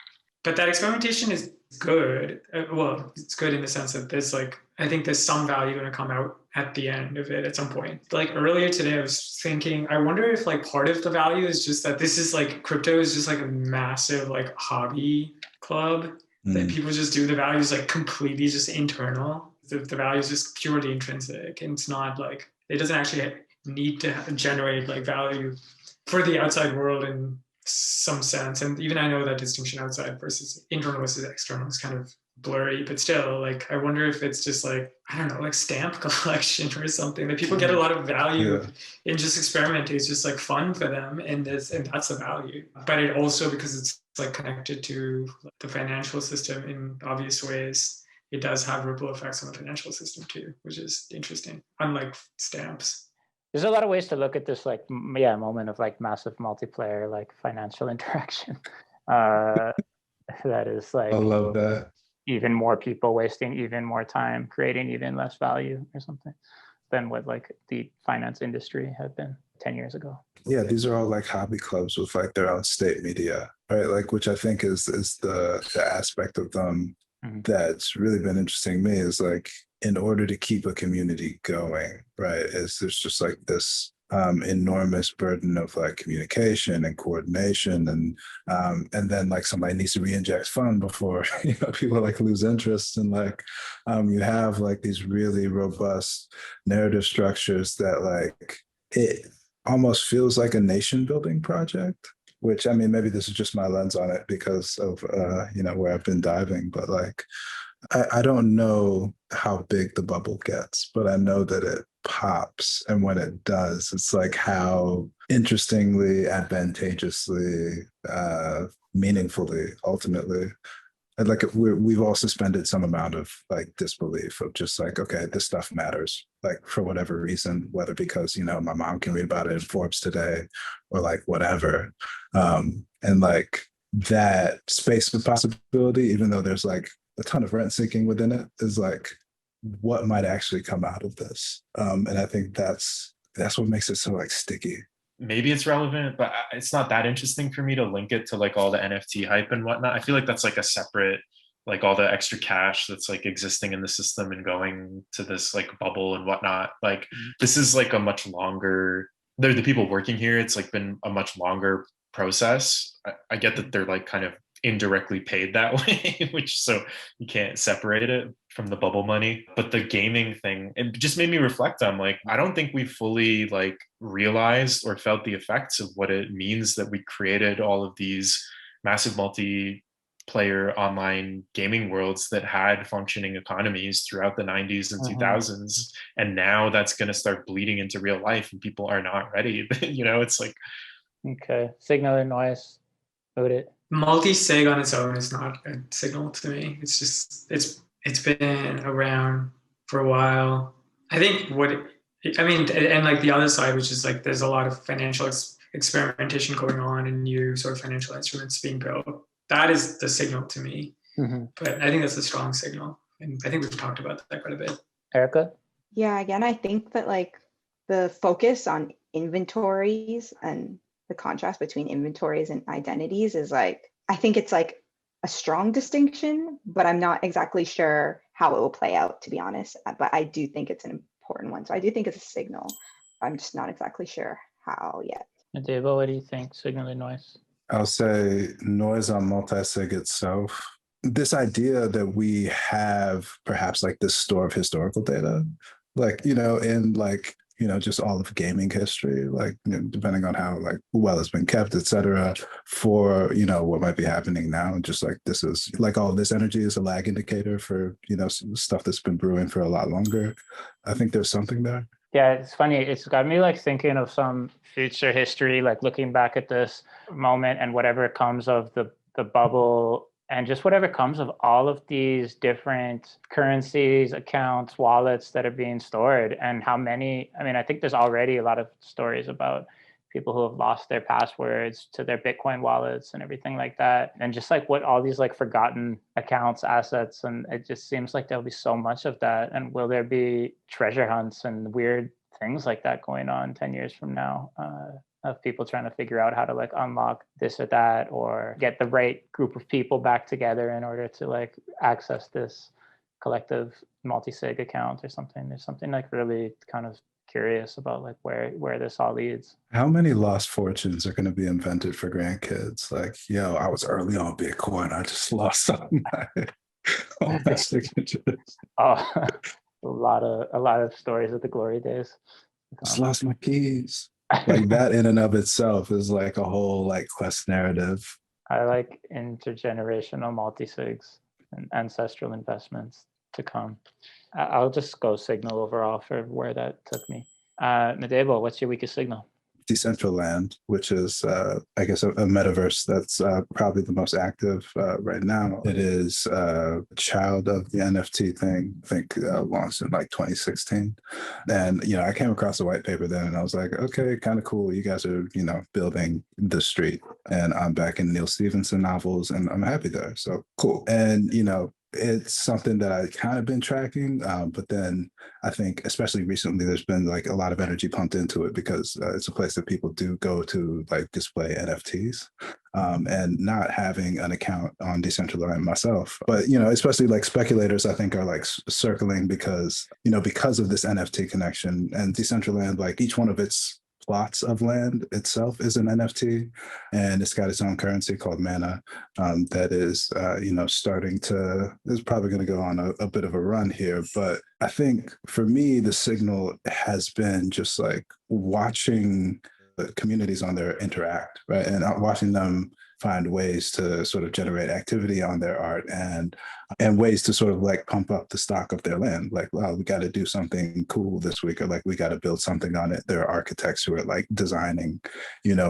Speaker 3: But that experimentation is good. Well, it's good in the sense that I think there's some value going to come out at the end of it at some point. Like earlier today, I was thinking, I wonder if like part of the value is just that this is like crypto is just like a massive like hobby club that people just do. The value is like completely just internal. The value is just purely intrinsic, and it's not like it doesn't actually need to generate like value for the outside world in some sense. And even I know that distinction outside versus internal versus external is kind of blurry, but still, like, I wonder if it's just like, I don't know, like stamp collection or something that people get a lot of value in just experimenting. It's just like fun for them, and that's the value. But it also, because it's like connected to the financial system in obvious ways, it does have ripple effects on the financial system too, which is interesting, unlike stamps.
Speaker 2: There's a lot of ways to look at this, like, moment of like massive multiplayer, like financial interaction. That is like,
Speaker 5: I love that.
Speaker 2: Even more people wasting even more time, creating even less value or something than what like the finance industry had been 10 years ago.
Speaker 5: Yeah, these are all like hobby clubs with like their own state media, right? Like, which I think is the aspect of them that's really been interesting to me is like, in order to keep a community going, right, is there's just like this enormous burden of like communication and coordination, and then like somebody needs to re-inject fund before people like lose interest, and like you have like these really robust narrative structures that like it almost feels like a nation building project. Which, I mean, maybe this is just my lens on it because of where I've been diving, but like I don't know how big the bubble gets, but I know that it pops. And when it does, it's like how interestingly, advantageously, meaningfully, ultimately, and like we've all suspended some amount of like disbelief of just like, okay, this stuff matters, like for whatever reason, whether because, my mom can read about it in Forbes today or like whatever. And like that space of possibility, even though there's like a ton of rent seeking within it, is like what might actually come out of this. And I think that's what makes it so like sticky.
Speaker 4: Maybe it's relevant, but it's not that interesting for me to link it to like all the NFT hype and whatnot. I feel like that's like a separate, like all the extra cash that's like existing in the system and going to this like bubble and whatnot. Like this is like a much longer, they're the people working here. It's like been a much longer process. I get that they're like kind of indirectly paid that way, which so you can't separate it from the bubble money. But the gaming thing, it just made me reflect on like, I don't think we fully like realized or felt the effects of what it means that we created all of these massive multiplayer online gaming worlds that had functioning economies throughout the 90s and 2000s. And now that's going to start bleeding into real life and people are not ready. It's like.
Speaker 2: Okay. Signal and noise. Udit.
Speaker 3: Multi-sig on its own is not a signal to me. It's just, it's been around for a while. I think and like the other side, which is like there's a lot of financial experimentation going on and new sort of financial instruments being built. That is the signal to me. But I think that's a strong signal. And I think we've talked about that quite a bit.
Speaker 2: Erica?
Speaker 6: Yeah, again, I think that like the focus on inventories and the contrast between inventories and identities is like, I think it's like a strong distinction, but I'm not exactly sure how it will play out, to be honest. But I do think it's an important one. So I do think it's a signal. I'm just not exactly sure how yet.
Speaker 2: Madebo, what do you think? Signal and noise?
Speaker 5: I'll say noise on multi-sig itself. This idea that we have perhaps like this store of historical data, like, in like, just all of gaming history, like, depending on how like well it's been kept, et cetera, for, what might be happening now. And just like, this is like all this energy is a lag indicator for, stuff that's been brewing for a lot longer. I think there's something there.
Speaker 2: Yeah, it's funny. It's got me like thinking of some future history, like looking back at this moment and whatever comes of the bubble and just whatever comes of all of these different currencies, accounts, wallets that are being stored, and how many, I think there's already a lot of stories about people who have lost their passwords to their Bitcoin wallets and everything like that. And just like what all these like forgotten accounts, assets, and it just seems like there'll be so much of that. And will there be treasure hunts and weird things like that going on 10 years from now? Of people trying to figure out how to like unlock this or that, or get the right group of people back together in order to like access this collective multi-sig account or something. There's something like really kind of curious about like where this all leads.
Speaker 5: How many lost fortunes are going to be invented for grandkids? Like, I was early on Bitcoin. I just lost all my signatures.
Speaker 2: Oh, a lot of stories of the glory days.
Speaker 5: Just lost my keys. Like that in and of itself is like a whole like quest narrative.
Speaker 2: I like intergenerational multi-sigs and ancestral investments to come. I'll just go signal overall for where that took me. Madebo, what's your weakest signal?
Speaker 5: Decentraland, which is, I guess, a metaverse that's probably the most active right now. It is a child of the NFT thing, I think launched in like 2016. And, I came across a white paper then and I was like, okay, kind of cool. You guys are, building the street. And I'm back in Neil Stephenson novels and I'm happy there. So cool. And, it's something that I kind of been tracking, but then I think especially recently there's been like a lot of energy pumped into it because it's a place that people do go to like display NFTs, and not having an account on Decentraland myself, but especially like speculators I think are like circling because because of this NFT connection and Decentraland, like each one of its plots of land itself is an NFT, and it's got its own currency called mana that is, starting to, is probably going to go on a bit of a run here. But I think for me, the signal has been just like watching the communities on there interact, right? And watching them find ways to sort of generate activity on their art and ways to sort of like pump up the stock of their land. Like, wow, we got to do something cool this week, or like we got to build something on it. There are architects who are like designing,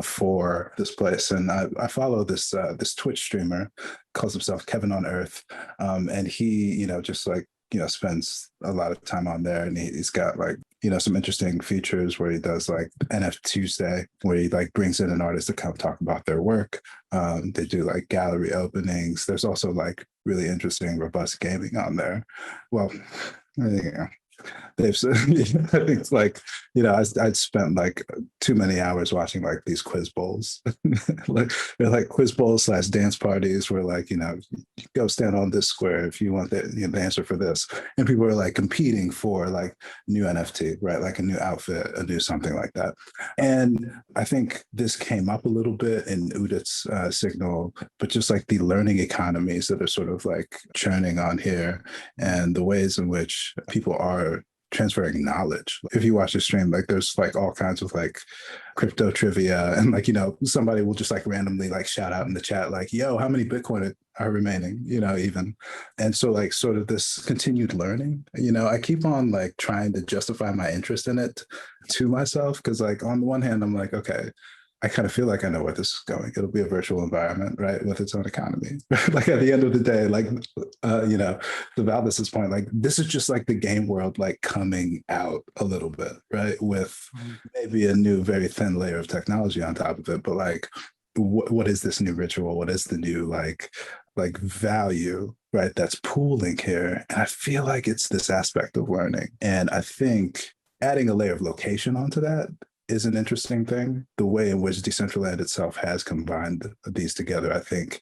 Speaker 5: for this place. And I follow this Twitch streamer, calls himself Kevin on Earth, and he, just like spends a lot of time on there, and he's got like some interesting features where he does like NF Tuesday, where he like brings in an artist to come talk about their work. They do like gallery openings. There's also like really interesting, robust gaming on there. Well, they've said, it's like, I'd spent like too many hours watching like these quiz bowls. Like they're like quiz bowls / dance parties where like, you go stand on this square if you want the answer for this. And people are like competing for like new NFT, right? Like a new outfit, a new something like that. And I think this came up a little bit in Udit's signal, but just like the learning economies that are sort of like churning on here and the ways in which people are transferring knowledge. If you watch the stream, like there's like all kinds of like crypto trivia and like, somebody will just like randomly like shout out in the chat, like, yo, how many Bitcoin are remaining, even. And so like sort of this continued learning, I keep on like trying to justify my interest in it to myself. Cause like on the one hand, I'm like, okay, I kind of feel like I know where this is going. It'll be a virtual environment, right, with its own economy. Like at the end of the day, like, to Valdez's point, like this is just like the game world, like coming out a little bit, right, with maybe a new, very thin layer of technology on top of it. But like, what is this new ritual? What is the new like value, right, that's pooling here? And I feel like it's this aspect of learning. And I think adding a layer of location onto that is an interesting thing. The way in which Decentraland itself has combined these together, I think,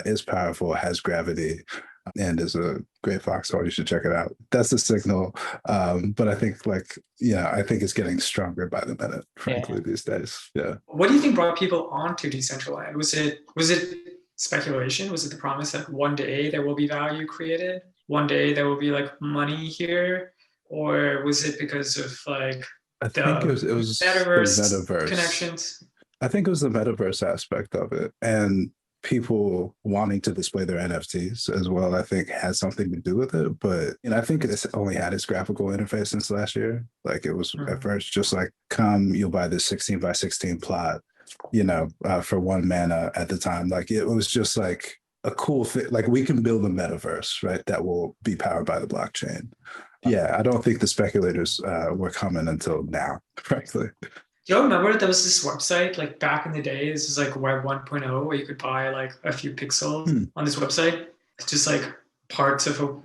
Speaker 5: is powerful, has gravity, and is a great foxhole. You should check it out. That's the signal. But I think I think it's getting stronger by the minute, frankly, these days. Yeah.
Speaker 3: What do you think brought people onto Decentraland? Was it speculation? Was it the promise that one day there will be value created? One day there will be like money here? Or was it because of like
Speaker 5: I think it was
Speaker 3: metaverse connections? I
Speaker 5: think it was the metaverse aspect of it, and people wanting to display their NFTs as well, I think has something to do with it. But I think it's only had its graphical interface since last year. Like it was at first just like, come, you'll buy this 16 by 16 plot, for 1 mana at the time. Like it was just like a cool thing. Like we can build a metaverse, right, that will be powered by the blockchain. Yeah, I don't think the speculators were coming until now, frankly.
Speaker 3: Do you remember there was this website like back in the day? This was like Web 1.0 where you could buy like a few pixels on this website. It's just like parts of a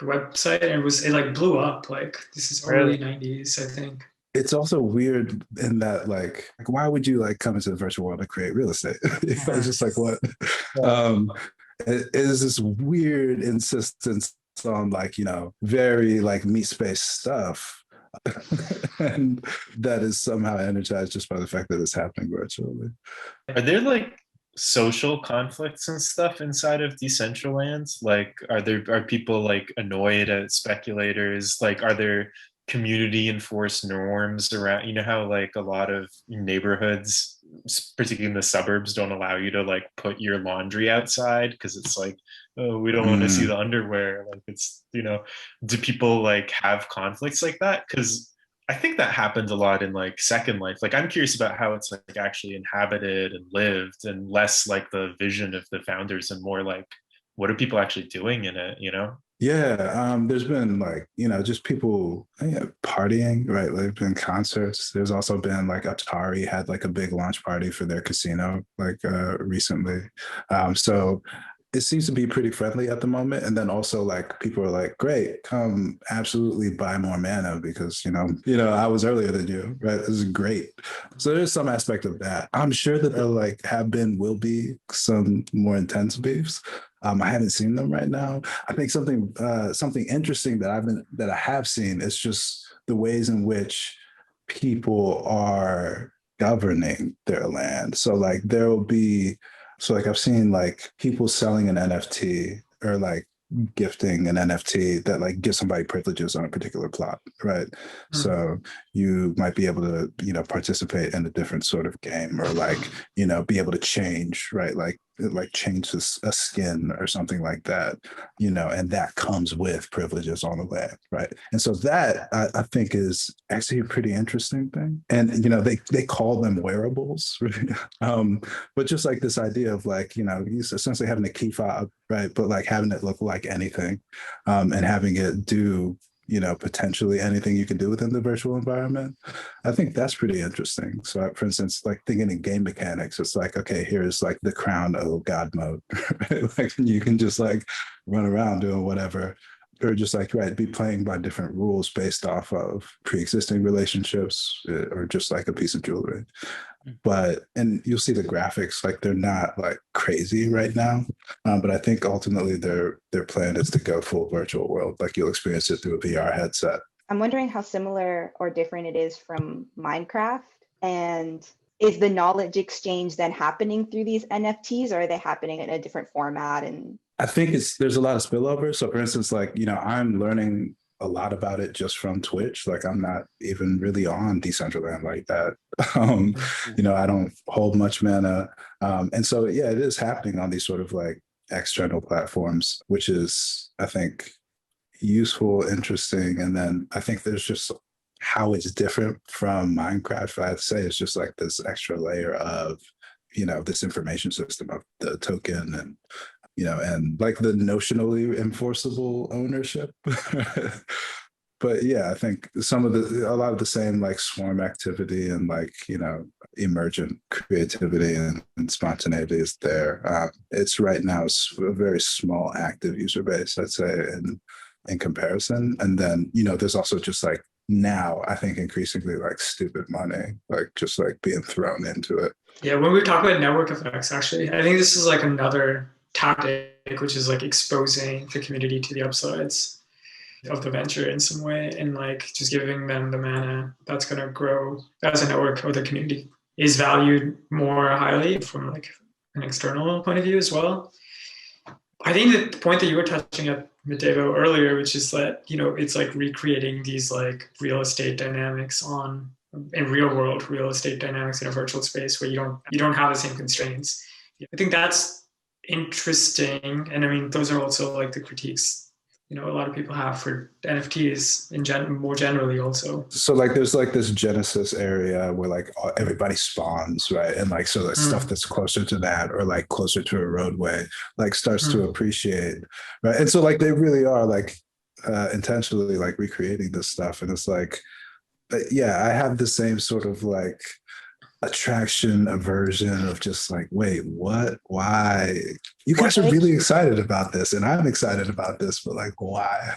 Speaker 3: website, and it like blew up. Like this is early 90s, I think.
Speaker 5: It's also weird in that like why would you like come into the virtual world and create real estate? It's just like what? It is this weird insistence on like, very like meat space stuff. And that is somehow energized just by the fact that it's happening virtually.
Speaker 4: Are there like social conflicts and stuff inside of Decentraland? Like, are people like annoyed at speculators? Like, are there community enforced norms around, how like a lot of neighborhoods, particularly in the suburbs, don't allow you to like put your laundry outside because it's like, oh, we don't want to see the underwear. Like it's, do people like have conflicts like that? Because I think that happens a lot in like Second Life. Like I'm curious about how it's like actually inhabited and lived, and less like the vision of the founders and more like what are people actually doing in it,
Speaker 5: Yeah, there's been like, just people partying, right? Like been concerts. There's also been like Atari had like a big launch party for their casino like recently. So it seems to be pretty friendly at the moment. And then also like people are like, great, come absolutely buy more mana because, I was earlier than you, right? This is great. So there's some aspect of that. I'm sure that there like will be some more intense beefs. I haven't seen them right now. I think something interesting that I have seen is just the ways in which people are governing their land. So like I've seen like people selling an NFT or like gifting an NFT that like gives somebody privileges on a particular plot, right? So you might be able to, participate in a different sort of game or like, be able to change, right? Like change a skin or something like that, and that comes with privileges on the land, right? And so that I think is actually a pretty interesting thing. And, they call them wearables, right? But just like this idea of like, essentially having a key fob, right? But like having it look like anything and having it do potentially anything you can do within the virtual environment. I think that's pretty interesting. So for instance, like thinking in game mechanics, it's like, okay, here's like the crown of God mode, right? Like you can just like run around doing whatever. or just like, right, be playing by different rules based off of pre-existing relationships or just like a piece of jewelry. But, and you'll see the graphics, like they're not like crazy right now. But I think ultimately their plan is to go full virtual world. Like you'll experience it through a VR headset.
Speaker 6: I'm wondering how similar or different it is from Minecraft. And is the knowledge exchange then happening through these NFTs, or are they happening in a different format? And
Speaker 5: I think there's a lot of spillover. So for instance, like, you know, I'm learning a lot about it just from Twitch. Like I'm not even really on Decentraland like that. You know, I don't hold much mana. And so, yeah, it is happening on these sort of like external platforms, which is, I think, useful, interesting. And then I think there's just how it's different from Minecraft. I'd say it's just like this extra layer of, you know, this information system of the token and, you know, and like the notionally enforceable ownership. But yeah, I think a lot of the same like swarm activity and like, you know, emergent creativity and spontaneity is there. It's right now a very small active user base, I'd say, in comparison. And then, you know, there's also just like now, I think increasingly like stupid money, like just like being thrown into it.
Speaker 3: Yeah, when we talk about network effects, actually, I think this is like another tactic, which is like exposing the community to the upsides of the venture in some way, and like just giving them the mana that's going to grow as a network, or the community is valued more highly from like an external point of view as well. I think that the point that you were touching at, Madebo, earlier, which is that, you know, it's like recreating these like real estate dynamics in real world real estate dynamics in a virtual space where you don't have the same constraints. I think that's interesting. And I mean, those are also like the critiques, you know, a lot of people have for NFTs more generally also.
Speaker 5: So like there's like this Genesis area where like everybody spawns, right? And like so the stuff that's closer to that or like closer to a roadway like starts to appreciate, right? And so like they really are like intentionally like recreating this stuff. And it's like, yeah, I have the same sort of like attraction, aversion of just like, wait, what? Why? You guys are really excited about this, and I'm excited about this, but like, why?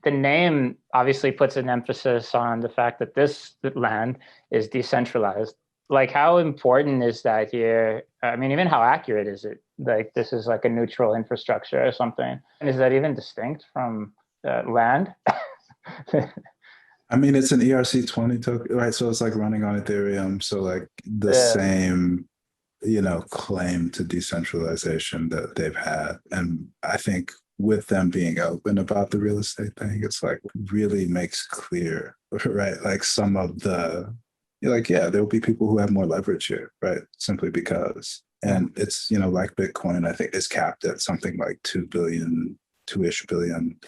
Speaker 2: The name obviously puts an emphasis on the fact that this land is decentralized. Like, how important is that here? I mean, even how accurate is it? Like, this is like a neutral infrastructure or something. And is that even distinct from land?
Speaker 5: I mean, it's an ERC20 token, right? So it's like running on Ethereum. So like the same, you know, claim to decentralization that they've had. And I think with them being open about the real estate thing, it's like really makes clear, right? Like some of you're like, yeah, there'll be people who have more leverage here, right? Simply because. And it's, you know, like Bitcoin, I think is capped at something like 2-ish billion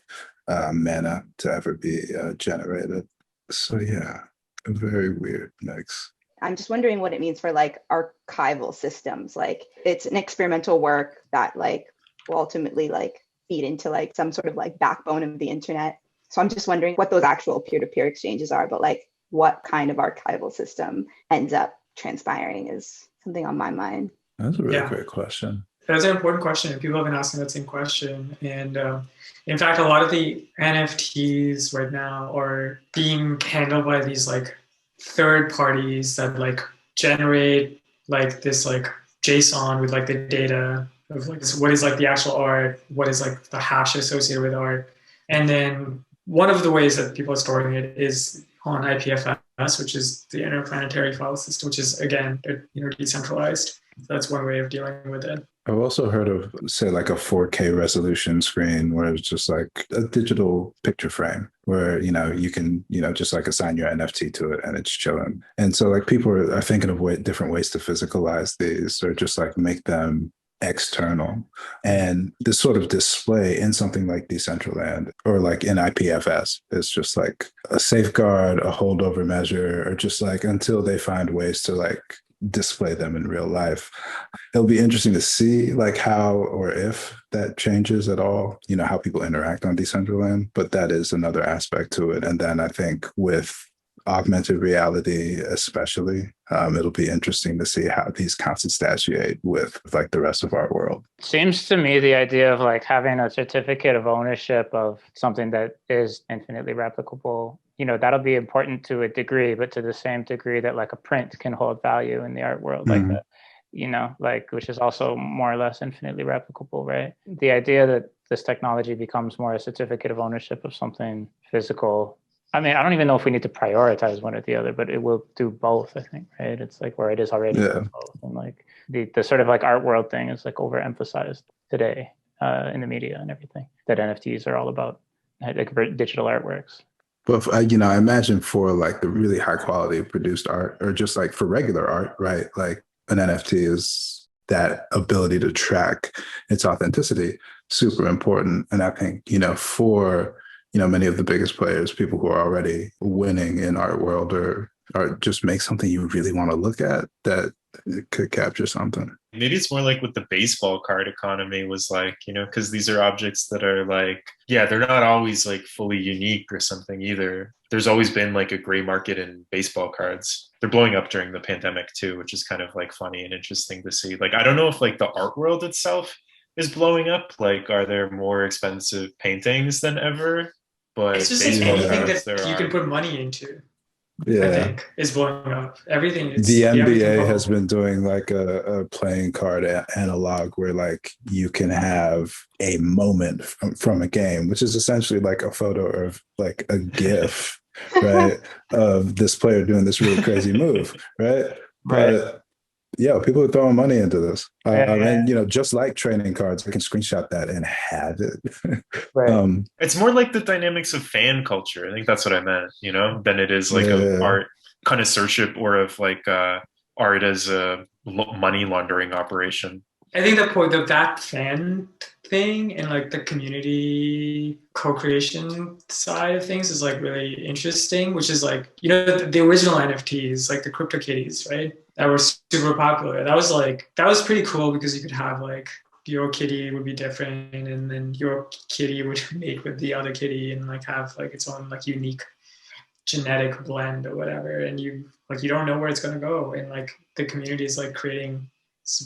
Speaker 5: mana to ever be generated. So yeah, a very weird mix.
Speaker 6: I'm just wondering what it means for like archival systems. Like it's an experimental work that like will ultimately like feed into like some sort of like backbone of the internet. So I'm just wondering what those actual peer-to-peer exchanges are, but like what kind of archival system ends up transpiring is something on my mind.
Speaker 5: That's a really great question.
Speaker 3: That's an important question. People have been asking that same question. And in fact, a lot of the NFTs right now are being handled by these like third parties that like generate like this like JSON with like the data of like what is like the actual art, what is like the hash associated with art. And then one of the ways that people are storing it is on IPFS, which is the interplanetary file system, which is again, decentralized. So that's one way of dealing with it.
Speaker 5: I've also heard of, say, like a 4K resolution screen where it's just like a digital picture frame where, you know, you can, you know, just like assign your NFT to it and it's chilling. And so like people are thinking of different ways to physicalize these or just like make them external. And this sort of display in something like Decentraland or like in IPFS is just like a safeguard, a holdover measure, or just like until they find ways to like display them in real life. It'll be interesting to see like how or if that changes at all, you know, how people interact on Decentraland, but that is another aspect to it. And then I think with augmented reality, especially. It'll be interesting to see how these consubstantiate with like the rest of our world.
Speaker 2: Seems to me the idea of like having a certificate of ownership of something that is infinitely replicable, that'll be important to a degree, but to the same degree that like a print can hold value in the art world, like which is also more or less infinitely replicable, right? The idea that this technology becomes more a certificate of ownership of something physical. I mean, I don't even know if we need to prioritize one or the other, but it will do both, I think, right? It's like where it is already both. And like the sort of like art world thing is like overemphasized today in the media and everything, that NFTs are all about, like digital artworks.
Speaker 5: But I imagine for like the really high quality produced art, or just like for regular art, right? Like an NFT is that ability to track its authenticity, super important. And I think, for many of the biggest players, people who are already winning in art world, or just make something you really want to look at that could capture something.
Speaker 4: Maybe it's more like what the baseball card economy was like, because these are objects that are like, they're not always like fully unique or something either. There's always been like a gray market in baseball cards. They're blowing up during the pandemic too, which is kind of like funny and interesting to see. Like, I don't know if like the art world itself is blowing up. Like, are there more expensive paintings than ever? But
Speaker 3: it's just like anything that you can put money into. I think is blowing up. Everything is
Speaker 5: the NBA has been doing like a playing card analog where like you can have a moment from a game, which is essentially like a photo of like a GIF, right, of this player doing this really crazy move, right? But people are throwing money into this. And just like trading cards, we can screenshot that and have it.
Speaker 2: Right.
Speaker 4: It's more like the dynamics of fan culture. I think that's what I meant, than it is like of art connoisseurship or of like art as a money laundering operation. I
Speaker 3: think the point of that fan thing and like the community co-creation side of things is like really interesting, which is like, the original NFTs, like the CryptoKitties, right? That were super popular. That was pretty cool because you could have like your kitty would be different and then your kitty would mate with the other kitty and like have like its own like unique genetic blend or whatever. And you don't know where it's going to go. And like the community is like creating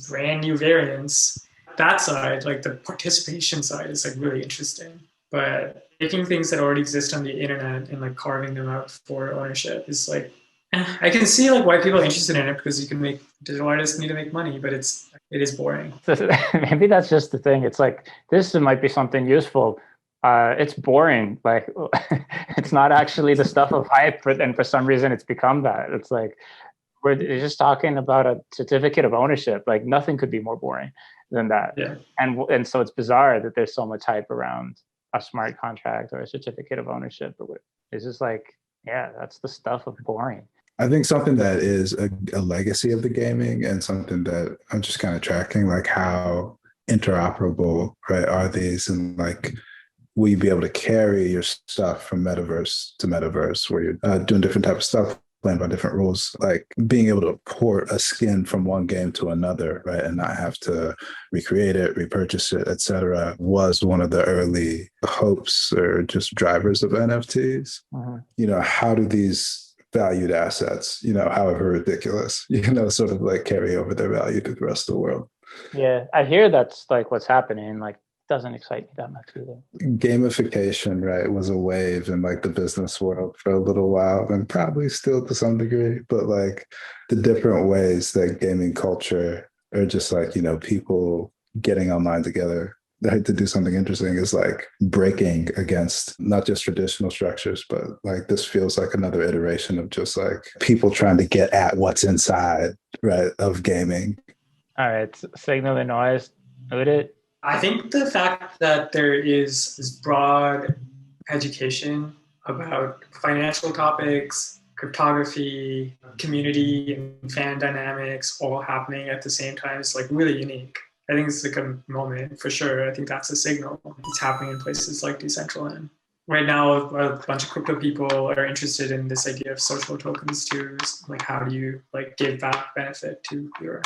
Speaker 3: brand new variants. That side, like the participation side is like really interesting. But taking things that already exist on the internet and like carving them out for ownership is like, I can see like why people are interested in it because digital artists need to make money, but it is boring.
Speaker 2: Maybe that's just the thing. It's like, this might be something useful. It's boring. Like, it's not actually the stuff of hype, and for some reason it's become that. It's like, we're just talking about a certificate of ownership. Like, nothing could be more boring than that.
Speaker 3: Yeah.
Speaker 2: And so it's bizarre that there's so much hype around a smart contract or a certificate of ownership. It's just like, that's the stuff of boring.
Speaker 5: I think something that is a legacy of the gaming and something that I'm just kind of tracking, like how interoperable, right, are these, and like, will you be able to carry your stuff from metaverse to metaverse where you're doing different type of stuff, playing by different rules, like being able to port a skin from one game to another, right, and not have to recreate it, repurchase it, etc., was one of the early hopes or just drivers of NFTs. How do these valued assets, however ridiculous, sort of like carry over their value to the rest of the world?
Speaker 2: Yeah, I hear that's like what's happening. Like, doesn't excite me that much either.
Speaker 5: Gamification, right, was a wave in like the business world for a little while, and probably still to some degree, but like the different ways that gaming culture, or just like, people getting online together to do something interesting, is like breaking against not just traditional structures, but like this feels like another iteration of just like people trying to get at what's inside, right, of gaming.
Speaker 2: All right, signal and noise.
Speaker 3: I think the fact that there is this broad education about financial topics, cryptography, community and fan dynamics all happening at the same time is like really unique. I think it's like a moment for sure. I think that's a signal. It's happening in places like Decentraland. Right now, a bunch of crypto people are interested in this idea of social tokens too. Like, how do you like give back benefit to your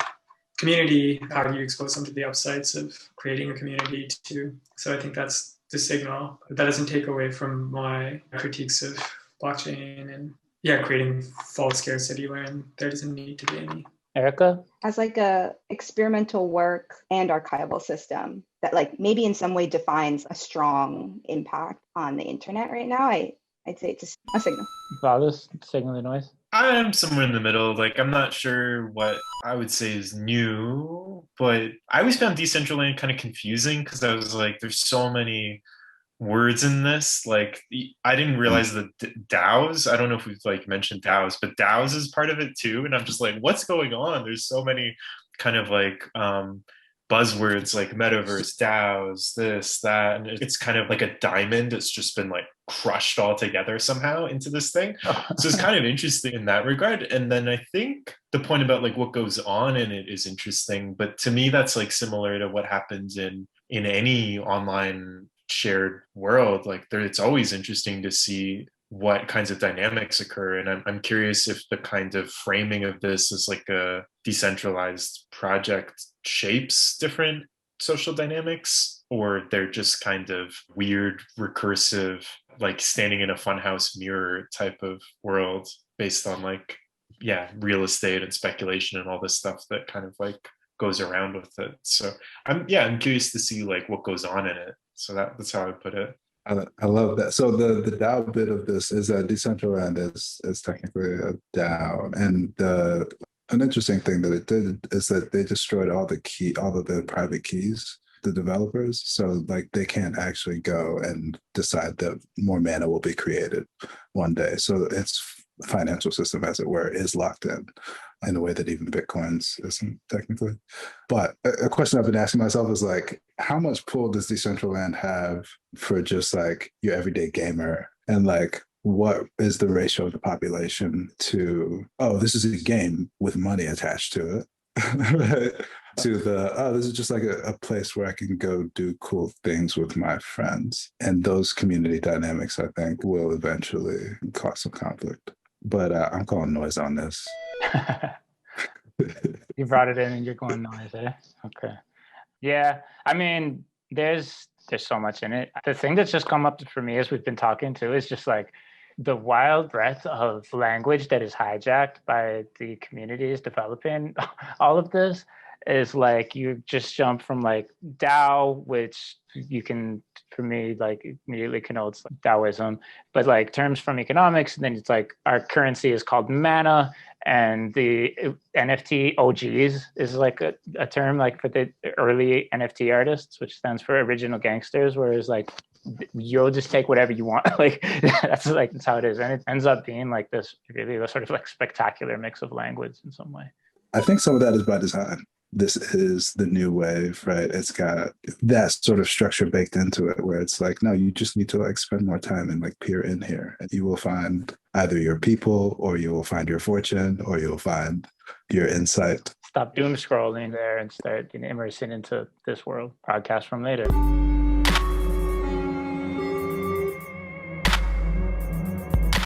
Speaker 3: community? How do you expose them to the upsides of creating a community too? So I think that's the signal. But that doesn't take away from my critiques of blockchain and Yeah, creating false scarcity when there doesn't need to be any.
Speaker 2: Erica?
Speaker 6: As like a experimental work and archival system that like maybe in some way defines a strong impact on the internet right now, I'd say it's a signal.
Speaker 2: Valdez, Signal the Noise?
Speaker 4: I'm somewhere in the middle. Like, I'm not sure what I would say is new, but I always found Decentraland kind of confusing because I was like, there's so many words in this. Like, I didn't realize that DAOs, I don't know if we've like mentioned DAOs, but DAOs is part of it too. And I'm just like, what's going on? There's so many kind of like buzzwords like metaverse, DAOs, this, that. And it's kind of like a diamond. It's just been like crushed all together somehow into this thing. So it's kind of interesting in that regard. And then I think the point about like what goes on in it is interesting. But to me, that's like similar to what happens in any online shared world. Like it's always interesting to see what kinds of dynamics occur. And I'm curious if the kind of framing of this as like a decentralized project shapes different social dynamics, or they're just kind of weird, recursive, like standing in a funhouse mirror type of world based on like, yeah, real estate and speculation and all this stuff that kind of like goes around with it. So I'm curious to see like what goes on in it. So that's how I put it.
Speaker 5: I love that. So the DAO bit of this is that Decentraland is technically a DAO, and an interesting thing that it did is that they destroyed all of the private keys, the developers. So like they can't actually go and decide that more mana will be created one day. So its financial system, as it were, is locked in a way that even Bitcoin's isn't technically. But a question I've been asking myself is like, how much pull does Decentraland have for just like your everyday gamer? And like, what is the ratio of the population to, oh, this is a game with money attached to it, right? To this is just like a place where I can go do cool things with my friends. And those community dynamics, I think, will eventually cause some conflict. But I'm calling noise on this.
Speaker 2: You brought it in and you're going noise, eh? Okay. Yeah, I mean, there's so much in it. The thing that's just come up for me as we've been talking too is just like the wild breadth of language that is hijacked by the communities developing all of this. Is like you just jump from like DAO, which you can, for me, like immediately connotes like Taoism, but like terms from economics, and then it's like our currency is called mana, and the NFT OGs is like a term like for the early NFT artists, which stands for original gangsters, whereas like you'll just take whatever you want. Like that's how it is, and it ends up being like this really sort of like spectacular mix of language in some way.
Speaker 5: I think some of that is by design. This is the new wave, right? It's got that sort of structure baked into it where it's like, no, you just need to like spend more time and like peer in here, and you will find either your people, or you will find your fortune, or you'll find your insight.
Speaker 2: Stop doom scrolling there and start immersing into this world. Podcast from later.